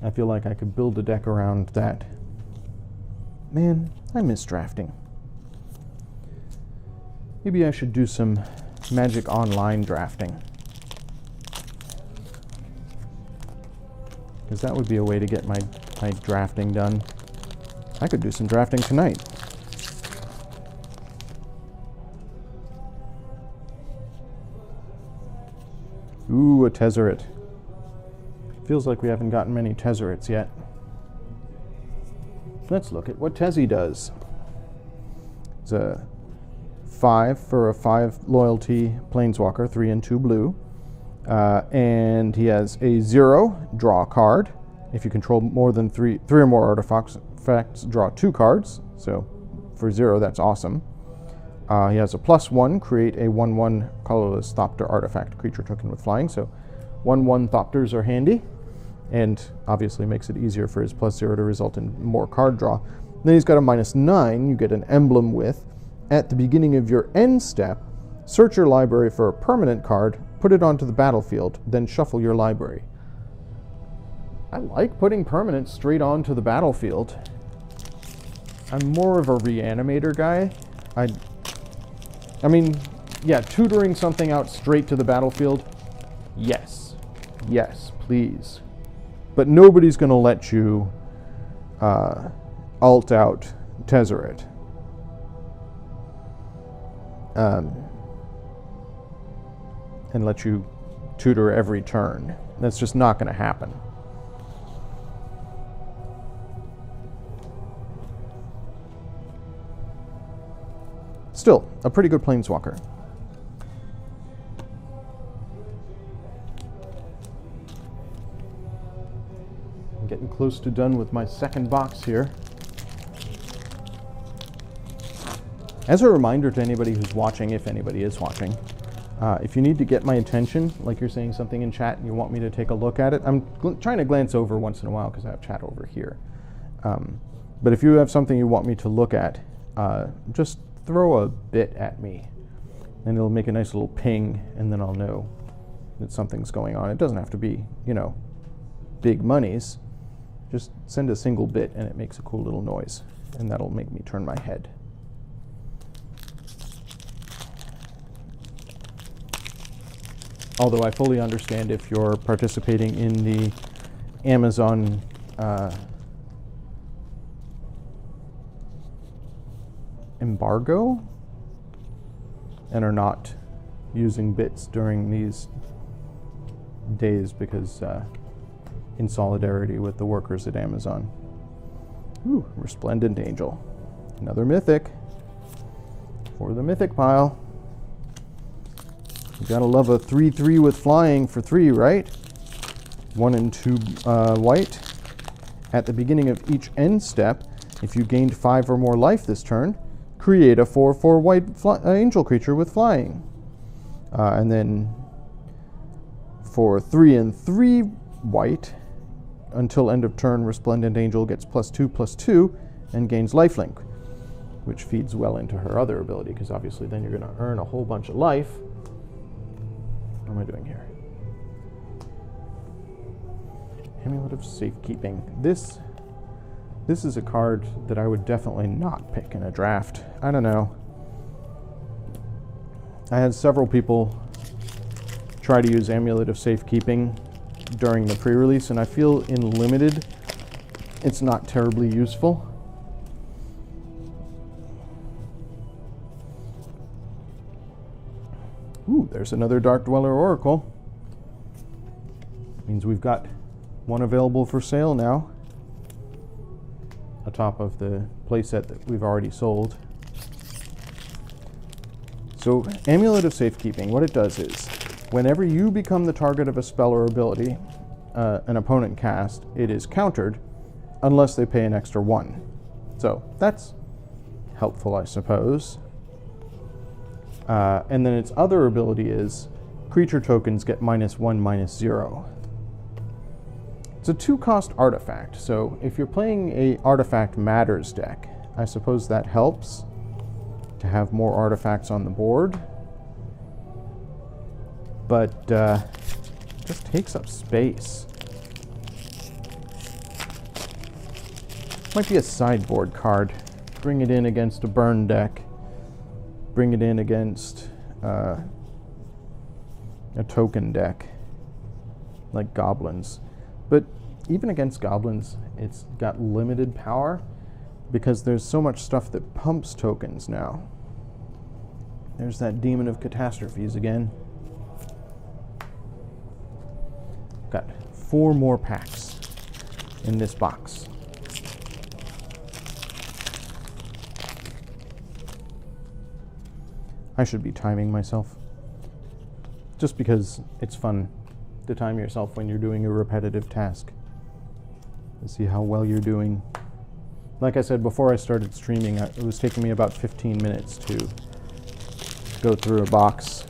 I feel like I could build a deck around that. Man, I miss drafting. Maybe I should do some Magic Online drafting, because that would be a way to get my drafting done. I could do some drafting tonight. Ooh, a Tezzeret. Feels like we haven't gotten many Tezzerets yet. Let's look at what Tezzy does. It's a 5 for a 5 loyalty planeswalker, 3 and 2 blue. And he has a 0, draw a card. If you control more than 3 or more artifacts, draw 2 cards. So for 0, that's awesome. He has a +1, create a 1/1 colorless Thopter artifact creature token with flying. So 1/1 Thopters are handy, and obviously makes it easier for his +0 to result in more card draw. Then he's got a -9, you get an emblem with. At the beginning of your end step, search your library for a permanent card, put it onto the battlefield, then shuffle your library. I like putting permanents straight onto the battlefield. I'm more of a reanimator guy. I mean, yeah, tutoring something out straight to the battlefield, yes. Yes, please. But nobody's going to let you alt out Tezzeret. And let you tutor every turn. That's just not going to happen. Still, a pretty good planeswalker. I'm getting close to done with my second box here. As a reminder to anybody who's watching, if anybody is watching, if you need to get my attention, like you're saying something in chat and you want me to take a look at it, I'm trying to glance over once in a while because I have chat over here. But if you have something you want me to look at, just throw a bit at me and it'll make a nice little ping, and then I'll know that something's going on. It doesn't have to be, big monies. Just send a single bit and it makes a cool little noise, and that'll make me turn my head. Although I fully understand if you're participating in the Amazon embargo and are not using bits during these days because in solidarity with the workers at Amazon. Ooh, Resplendent Angel. Another mythic for the mythic pile. You gotta love a 3/3 with flying for 3, right? 1 and 2 white. At the beginning of each end step, if you gained 5 or more life this turn, create a 4/4 white angel creature with flying. And then for 3 and 3 white, until end of turn, Resplendent Angel gets +2/+2 and gains lifelink, which feeds well into her other ability, because obviously then you're going to earn a whole bunch of life. What am I doing here? Amulet of Safekeeping. This is a card that I would definitely not pick in a draft. I don't know. I had several people try to use Amulet of Safekeeping during the pre-release, and I feel in limited it's not terribly useful. Ooh, there's another Dark Dweller Oracle. Means we've got one available for sale now, atop of the playset that we've already sold. So, Amulet of Safekeeping, what it does is, whenever you become the target of a spell or ability an opponent cast, it is countered unless they pay an extra 1. So, that's helpful, I suppose. And then its other ability is creature tokens get -1/-0. It's a 2-cost artifact, so if you're playing a Artifact Matters deck, I suppose that helps to have more artifacts on the board. But just takes up space. Might be a sideboard card. Bring it in against a burn deck. Bring it in against a token deck, like goblins. But even against goblins, it's got limited power because there's so much stuff that pumps tokens now. There's that Demon of Catastrophes again. Got 4 more packs in this box. I should be timing myself, just because it's fun to time yourself when you're doing a repetitive task, to see how well you're doing. Like I said, before I started streaming, it was taking me about 15 minutes to go through a box.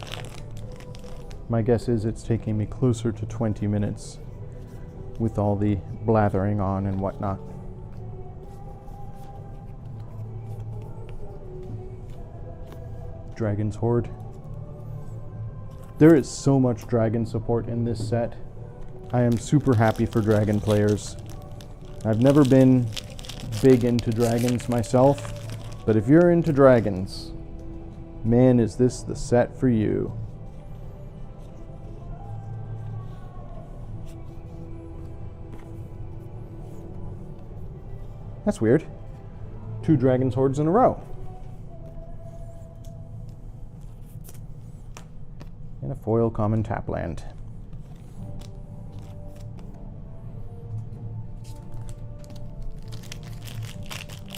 My guess is it's taking me closer to 20 minutes with all the blathering on and whatnot. Dragon's Horde. There is so much dragon support in this set. I am super happy for dragon players. I've never been big into dragons myself, but if you're into dragons, man, is this the set for you. That's weird. 2 Dragon's Hordes in a row. And a foil common tapland.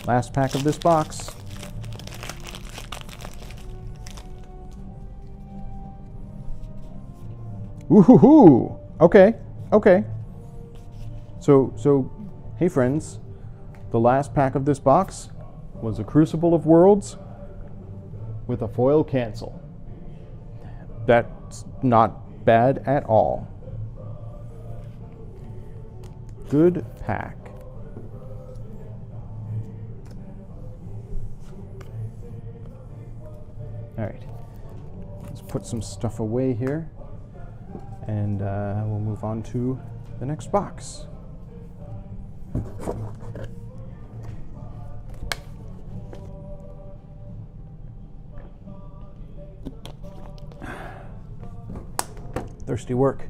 Last pack of this box. Woohoo! Okay, okay. So, hey friends, the last pack of this box was a Crucible of Worlds with a foil cancel. That's not bad at all. Good pack. All right, let's put some stuff away here, and we'll move on to the next box. Thirsty work.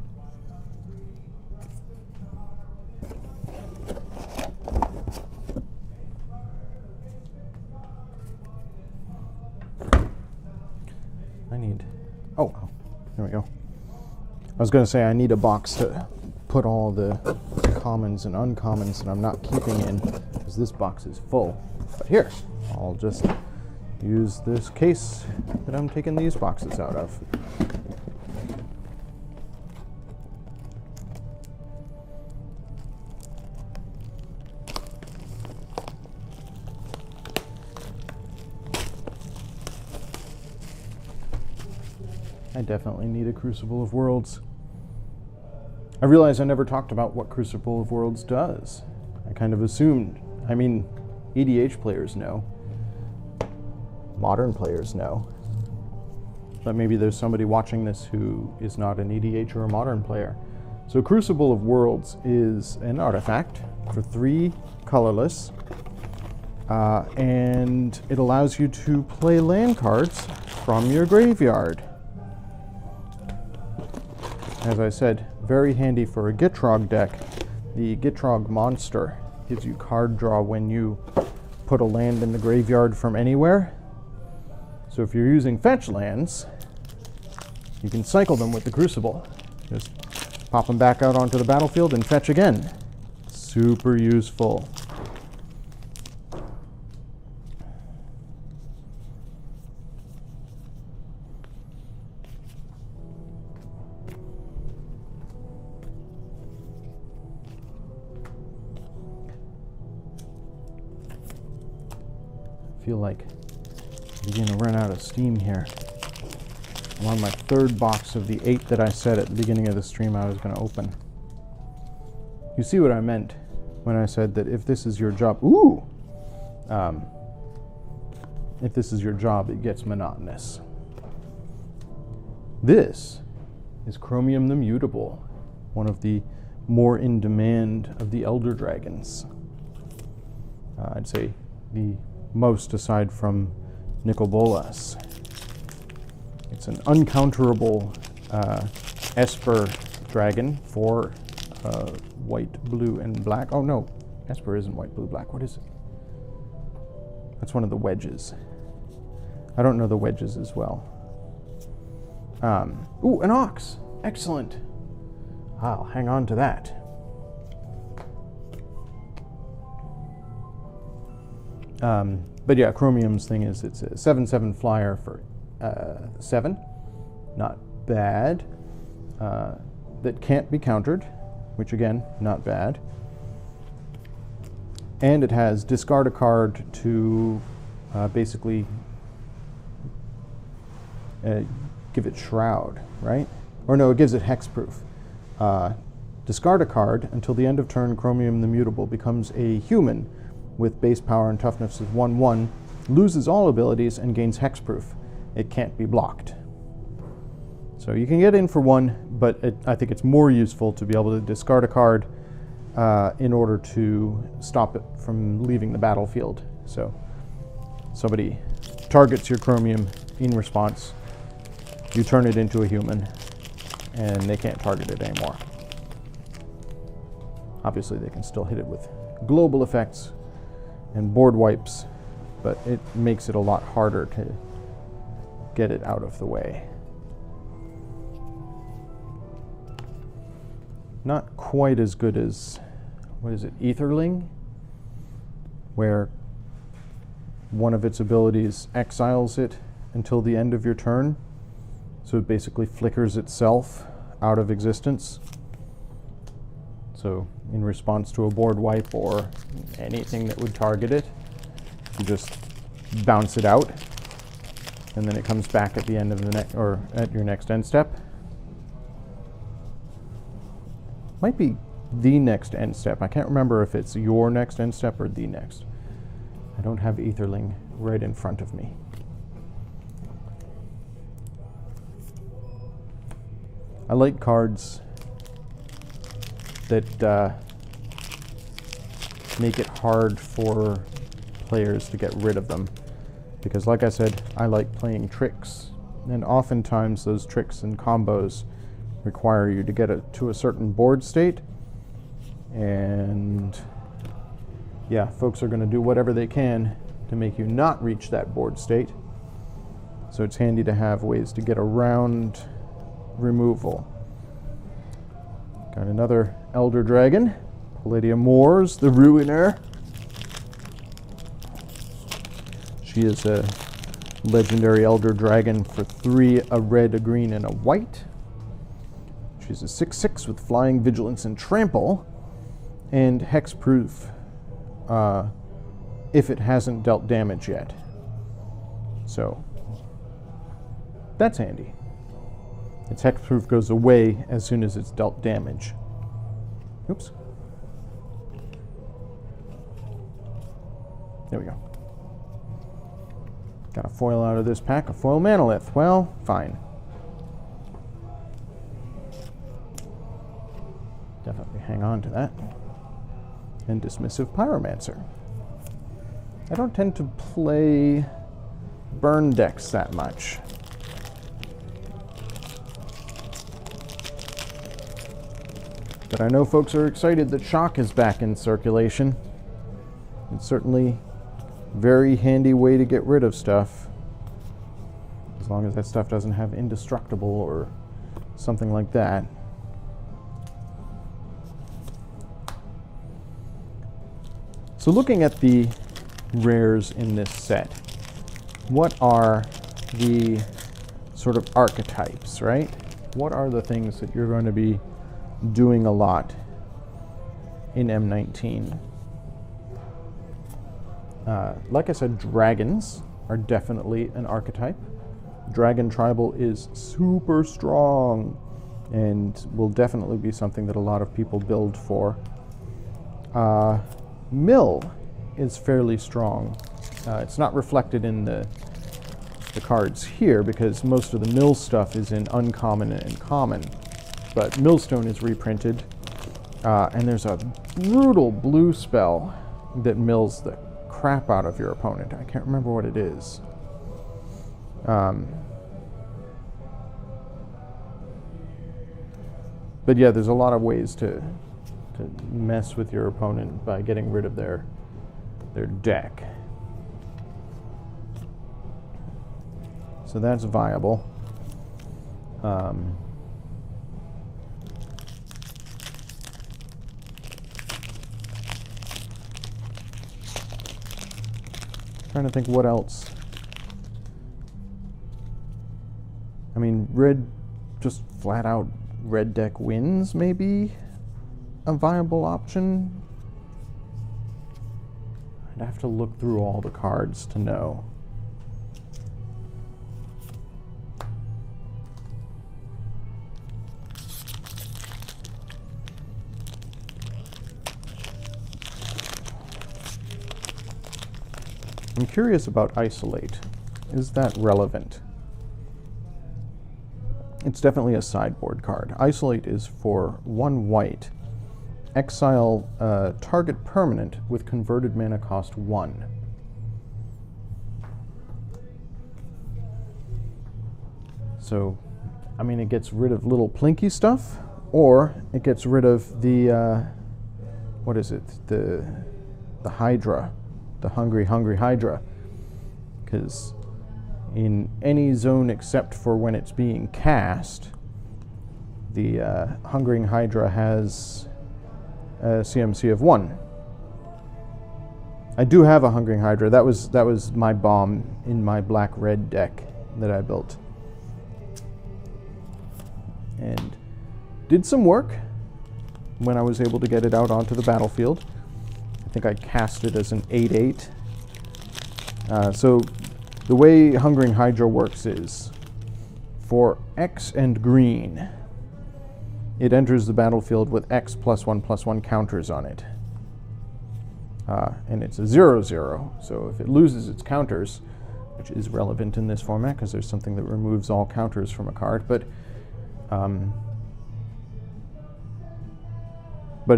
I need... Oh, there we go. I was going to say I need a box to put all the commons and uncommons that I'm not keeping in, because this box is full. But here, I'll just use this case that I'm taking these boxes out of. I definitely need a Crucible of Worlds. I realize I never talked about what Crucible of Worlds does. I kind of assumed. I mean, EDH players know. Modern players know. But maybe there's somebody watching this who is not an EDH or a modern player. So Crucible of Worlds is an artifact for 3 colorless. And it allows you to play land cards from your graveyard. As I said, very handy for a Gitrog deck. The Gitrog monster gives you card draw when you put a land in the graveyard from anywhere. So if you're using fetch lands, you can cycle them with the Crucible. Just pop them back out onto the battlefield and fetch again. Super useful. I feel like I'm beginning to run out of steam here. I'm on my 3rd box of the 8 that I said at the beginning of the stream I was going to open. You see what I meant when I said that if this is your job, if this is your job, it gets monotonous. This is Chromium the Mutable, one of the more in demand of the Elder Dragons. I'd say the most aside from Nicol Bolas. It's an uncounterable Esper dragon for white, blue, and black. Oh no, Esper isn't white, blue, black. What is it? That's one of the wedges. I don't know the wedges as well. Ooh, an Ox. Excellent. I'll hang on to that. But yeah, Chromium's thing is it's a 7/7 flyer for 7. Not bad. That can't be countered, which again, not bad. And it has discard a card to basically give it Shroud, right? Or no, it gives it Hexproof. Discard a card until the end of turn. Chromium the Mutable becomes a human with base power and toughness of 1/1, loses all abilities and gains Hexproof. It can't be blocked. So you can get in for 1, but I think it's more useful to be able to discard a card in order to stop it from leaving the battlefield. So somebody targets your Chromium in response, you turn it into a human, and they can't target it anymore. Obviously they can still hit it with global effects and board wipes, but it makes it a lot harder to get it out of the way. Not quite as good as, what is it, Aetherling, where one of its abilities exiles it until the end of your turn, so it basically flickers itself out of existence. So in response to a board wipe or anything that would target it, you just bounce it out, and then it comes back at the end of the next, or at your next end step. Might be the next end step. I can't remember if it's your next end step or the next. I don't have Aetherling right in front of me. I like cards that make it hard for players to get rid of them. Because like I said, I like playing tricks, and oftentimes those tricks and combos require you to get it to a certain board state. And yeah, folks are going to do whatever they can to make you not reach that board state. So it's handy to have ways to get around removal. Got another Elder Dragon, Palladium Wars, the Ruiner. She is a legendary Elder Dragon for 3, a red, a green, and a white. She's a 6/6 with Flying, Vigilance, and Trample, and hexproof if it hasn't dealt damage yet. So that's handy. Its hexproof goes away as soon as it's dealt damage. Oops. There we go. Got a foil out of this pack, a foil Manolith. Well, fine. Definitely hang on to that. And Dismissive Pyromancer. I don't tend to play burn decks that much. But I know folks are excited that Shock is back in circulation. It's certainly a very handy way to get rid of stuff. As long as that stuff doesn't have Indestructible or something like that. So looking at the rares in this set, what are the sort of archetypes, right? What are the things that you're going to be doing a lot in M19? Like I said, dragons are definitely an archetype. Dragon Tribal is super strong and will definitely be something that a lot of people build for. Mill is fairly strong. It's not reflected in the cards here because most of the mill stuff is in uncommon and common. But Millstone is reprinted, and there's a brutal blue spell that mills the crap out of your opponent. I can't remember what it is. But yeah, there's a lot of ways to mess with your opponent by getting rid of their deck. So that's viable. Trying to think what else. I mean, red, just flat out red deck wins, maybe a viable option. I'd have to look through all the cards to know. I'm curious about Isolate. Is that relevant? It's definitely a sideboard card. Isolate is for 1 white. Exile target permanent with converted mana cost 1. So, I mean, it gets rid of little plinky stuff, or it gets rid of the, what is it? The Hydra. The hungry Hydra, because in any zone except for when it's being cast, the Hungering Hydra has a CMC of 1. I do have a Hungering Hydra. That was my bomb in my black-red deck that I built, and did some work when I was able to get it out onto the battlefield. I think I cast it as an 8/8. So the way Hungering Hydra works is, for X and green, it enters the battlefield with X +1/+1 counters on it. And it's a 0/0, so if it loses its counters, which is relevant in this format because there's something that removes all counters from a card, but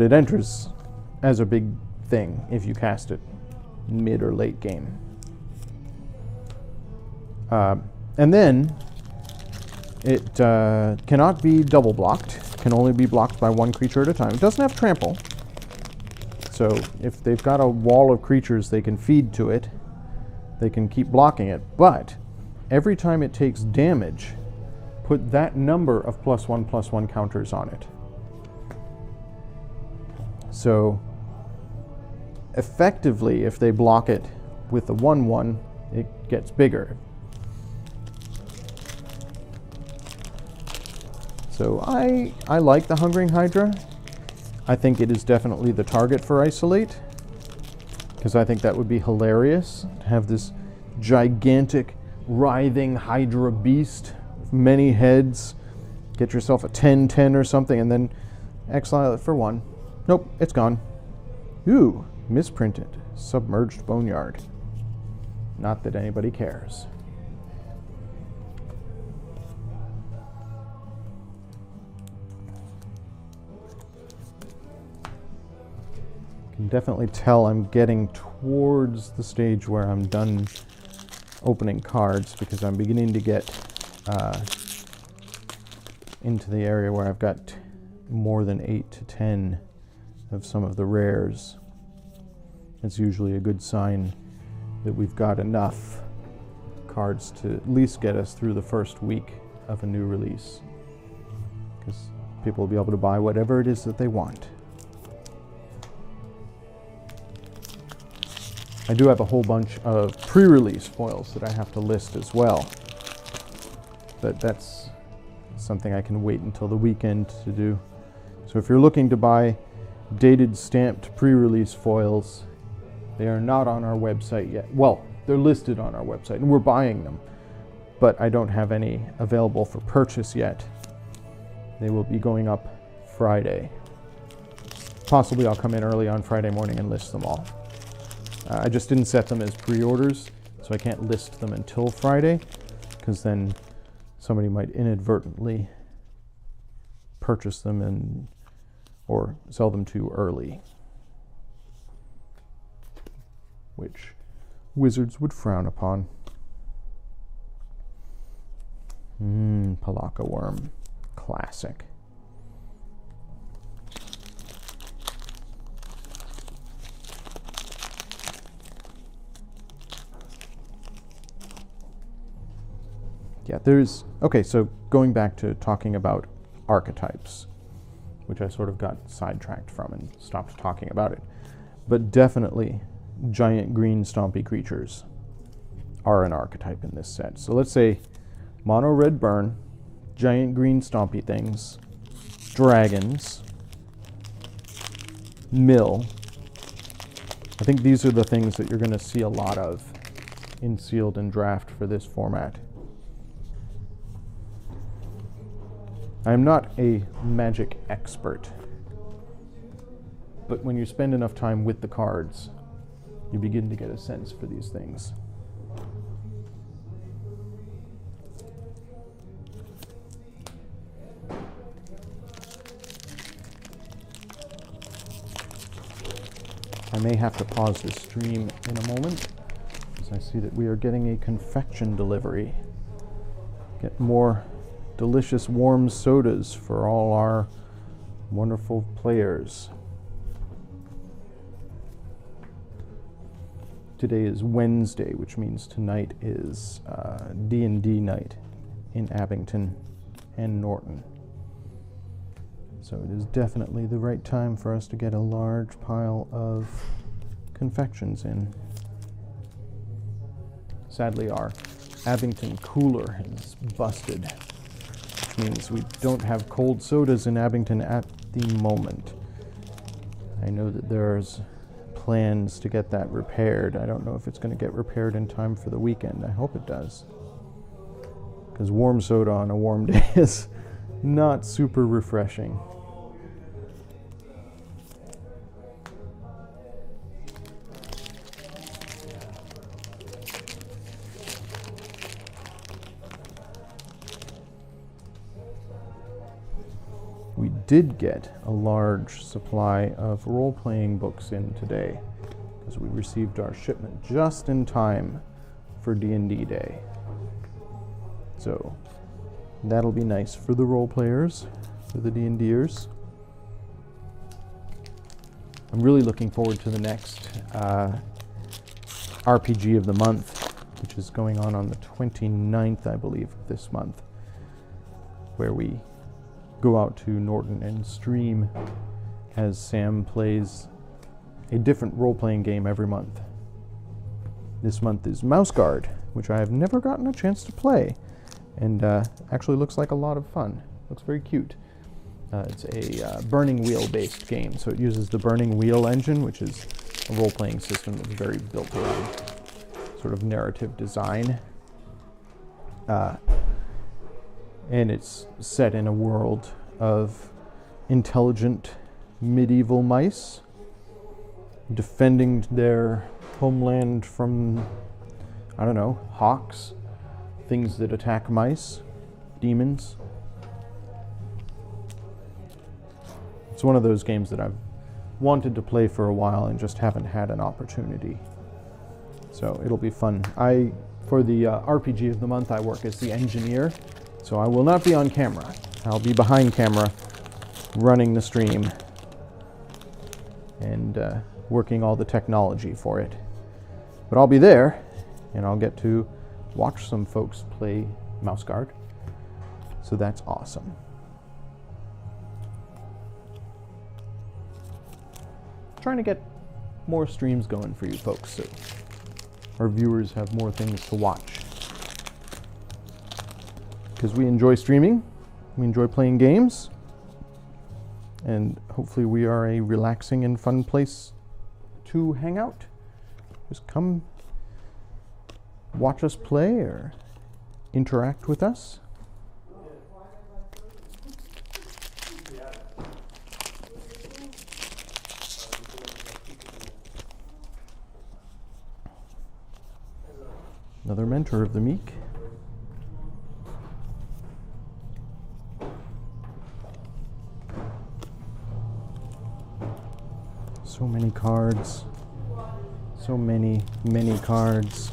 it enters as a big thing if you cast it mid or late game. And then It cannot be double blocked, can only be blocked by one creature at a time. It doesn't have trample, so if they've got a wall of creatures they can feed to it, they can keep blocking it. But every time it takes damage, put that number of +1/+1 counters on it. So effectively, if they block it with a 1/1, it gets bigger. So I like the Hungering Hydra. I think it is definitely the target for Isolate, because I think that would be hilarious to have this gigantic, writhing Hydra beast with many heads. Get yourself a 10/10 or something, and then exile it for 1. Nope, it's gone. Ooh, misprinted. Submerged Boneyard. Not that anybody cares. Can definitely tell I'm getting towards the stage where I'm done opening cards, because I'm beginning to get into the area where I've got more than 8 to 10 of some of the rares. It's usually a good sign that we've got enough cards to at least get us through the first week of a new release, because people will be able to buy whatever it is that they want. I do have a whole bunch of pre-release foils that I have to list as well, but that's something I can wait until the weekend to do. So if you're looking to buy dated stamped pre-release foils, they are not on our website yet. Well, they're listed on our website and we're buying them, but I don't have any available for purchase yet. They will be going up Friday. Possibly I'll come in early on Friday morning and list them all. I just didn't set them as pre-orders, so I can't list them until Friday, because then somebody might inadvertently purchase them or sell them too early, which wizards would frown upon. Palaka Worm. Classic. Yeah, okay, so going back to talking about archetypes, which I sort of got sidetracked from and stopped talking about it. But definitely, giant green stompy creatures are an archetype in this set. So let's say mono red burn, giant green stompy things, dragons, mill. I think these are the things that you're going to see a lot of in sealed and draft for this format. I am not a magic expert, but when you spend enough time with the cards, you begin to get a sense for these things. I may have to pause this stream in a moment, because I see that we are getting a confection delivery. Get more delicious warm sodas for all our wonderful players. Today is Wednesday, which means tonight is D&D night in Abington and Norton. So it is definitely the right time for us to get a large pile of confections in. Sadly, our Abington cooler is busted, which means we don't have cold sodas in Abington at the moment. I know that there's plans to get that repaired. I don't know if it's going to get repaired in time for the weekend. I hope it does, because warm soda on a warm day is not super refreshing. We did get a large supply of role-playing books in today, because we received our shipment just in time for D&D Day. So That'll be nice for the role players, for the D&Ders. I'm really looking forward to the next RPG of the month, which is going on the 29th, I believe, of this month, where we go out to Norton and stream as Sam plays a different role-playing game every month. This month is Mouse Guard, which I have never gotten a chance to play, and actually looks like a lot of fun. Looks very cute. It's a Burning Wheel-based game, so it uses the Burning Wheel engine, which is a role-playing system that's very built around sort of narrative design. And it's set in a world of intelligent medieval mice defending their homeland from, I don't know, hawks, things that attack mice, demons. It's one of those games that I've wanted to play for a while and just haven't had an opportunity. So it'll be fun. For the RPG of the month, I work as the engineer, so I will not be on camera. I'll be behind camera, running the stream, and working all the technology for it. But I'll be there, and I'll get to watch some folks play Mouse Guard. So that's awesome. Trying to get more streams going for you folks, so our viewers have more things to watch. Because we enjoy streaming, we enjoy playing games, and hopefully we are a relaxing and fun place to hang out. Just come watch us play or interact with us. Another mentor of the meek. So many cards. So many cards.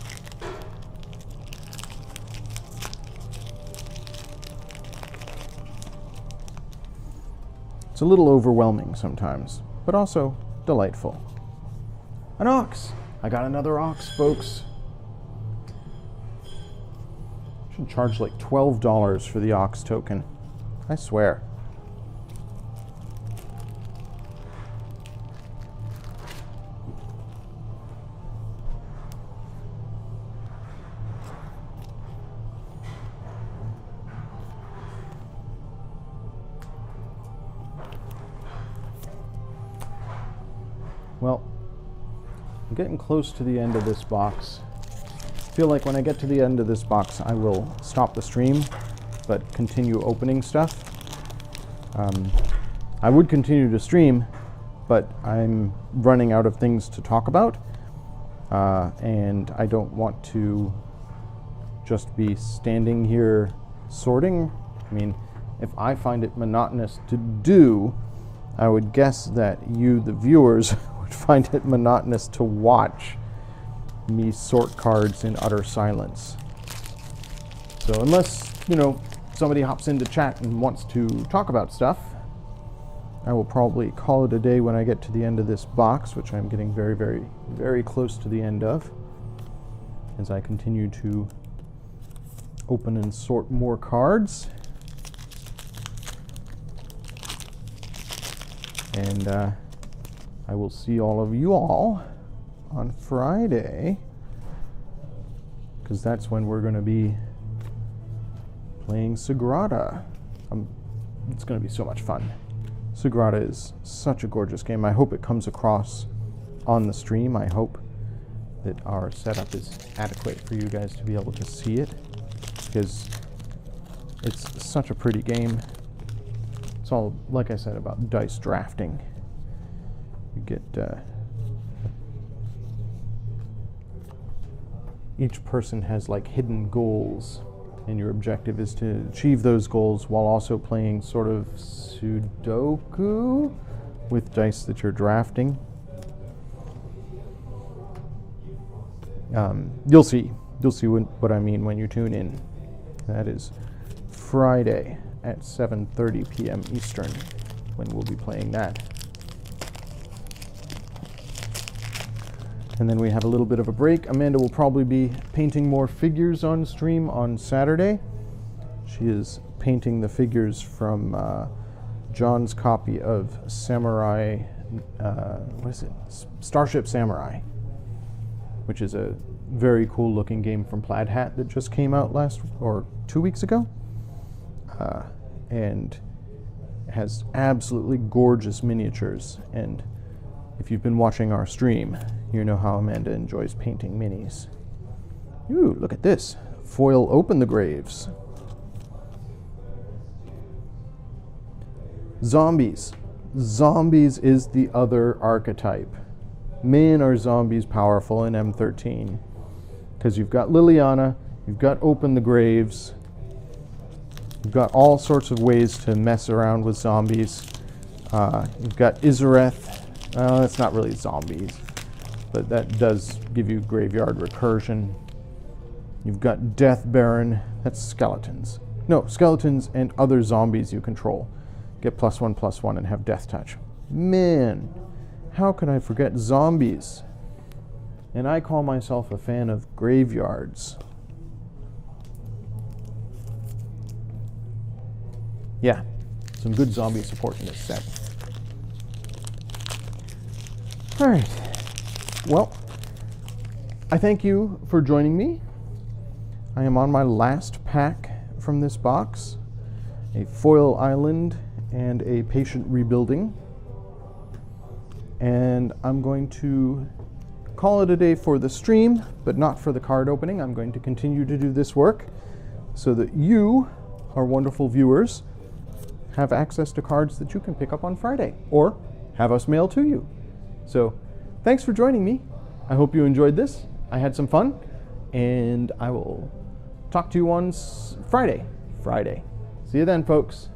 It's a little overwhelming sometimes, but also delightful. An ox! I got another ox, folks. Should charge like $12 for the ox token. I swear. Well, I'm getting close to the end of this box. I feel like when I get to the end of this box, I will stop the stream, but continue opening stuff. I would continue to stream, but I'm running out of things to talk about, and I don't want to just be standing here sorting. I mean, if I find it monotonous to do, I would guess that you, the viewers, would find it monotonous to watch me sort cards in utter silence. So unless, somebody hops into chat and wants to talk about stuff, I will probably call it a day when I get to the end of this box, which I'm getting very, very, very close to the end of, as I continue to open and sort more cards. And I will see all of you all on Friday, because that's when we're going to be playing Sagrada. It's going to be so much fun. Sagrada is such a gorgeous game. I hope it comes across on the stream. I hope that our setup is adequate for you guys to be able to see it, because it's such a pretty game. It's all, like I said, about dice drafting. You get each person has like hidden goals, and your objective is to achieve those goals while also playing sort of Sudoku with dice that you're drafting. You'll see what I mean when you tune in. That is Friday at 7:30 p.m. Eastern, when we'll be playing that. And then we have a little bit of a break. Amanda will probably be painting more figures on stream on Saturday. She is painting the figures from John's copy of Samurai, what is it? Starship Samurai, which is a very cool looking game from Plaid Hat that just came out 2 weeks ago. And has absolutely gorgeous miniatures. And if you've been watching our stream, you know how Amanda enjoys painting minis. Ooh, look at this. Foil Open the Graves. Zombies. Zombies is the other archetype. Man, are zombies powerful in M13. Because you've got Liliana, you've got Open the Graves, you've got all sorts of ways to mess around with zombies. You've got Izareth. That's not really zombies, but that does give you graveyard recursion. You've got Death Baron. That's skeletons. No, skeletons and other zombies you control. Get +1/+1 and have Death Touch. Man, how could I forget zombies? And I call myself a fan of graveyards. Yeah, some good zombie support in this set. All right. Well, I thank you for joining me. I am on my last pack from this box. A foil island and a patient rebuilding. And I'm going to call it a day for the stream, but not for the card opening. I'm going to continue to do this work so that you, our wonderful viewers, have access to cards that you can pick up on Friday or have us mail to you. So thanks for joining me. I hope you enjoyed this. I had some fun, and I will talk to you on Friday. See you then, folks.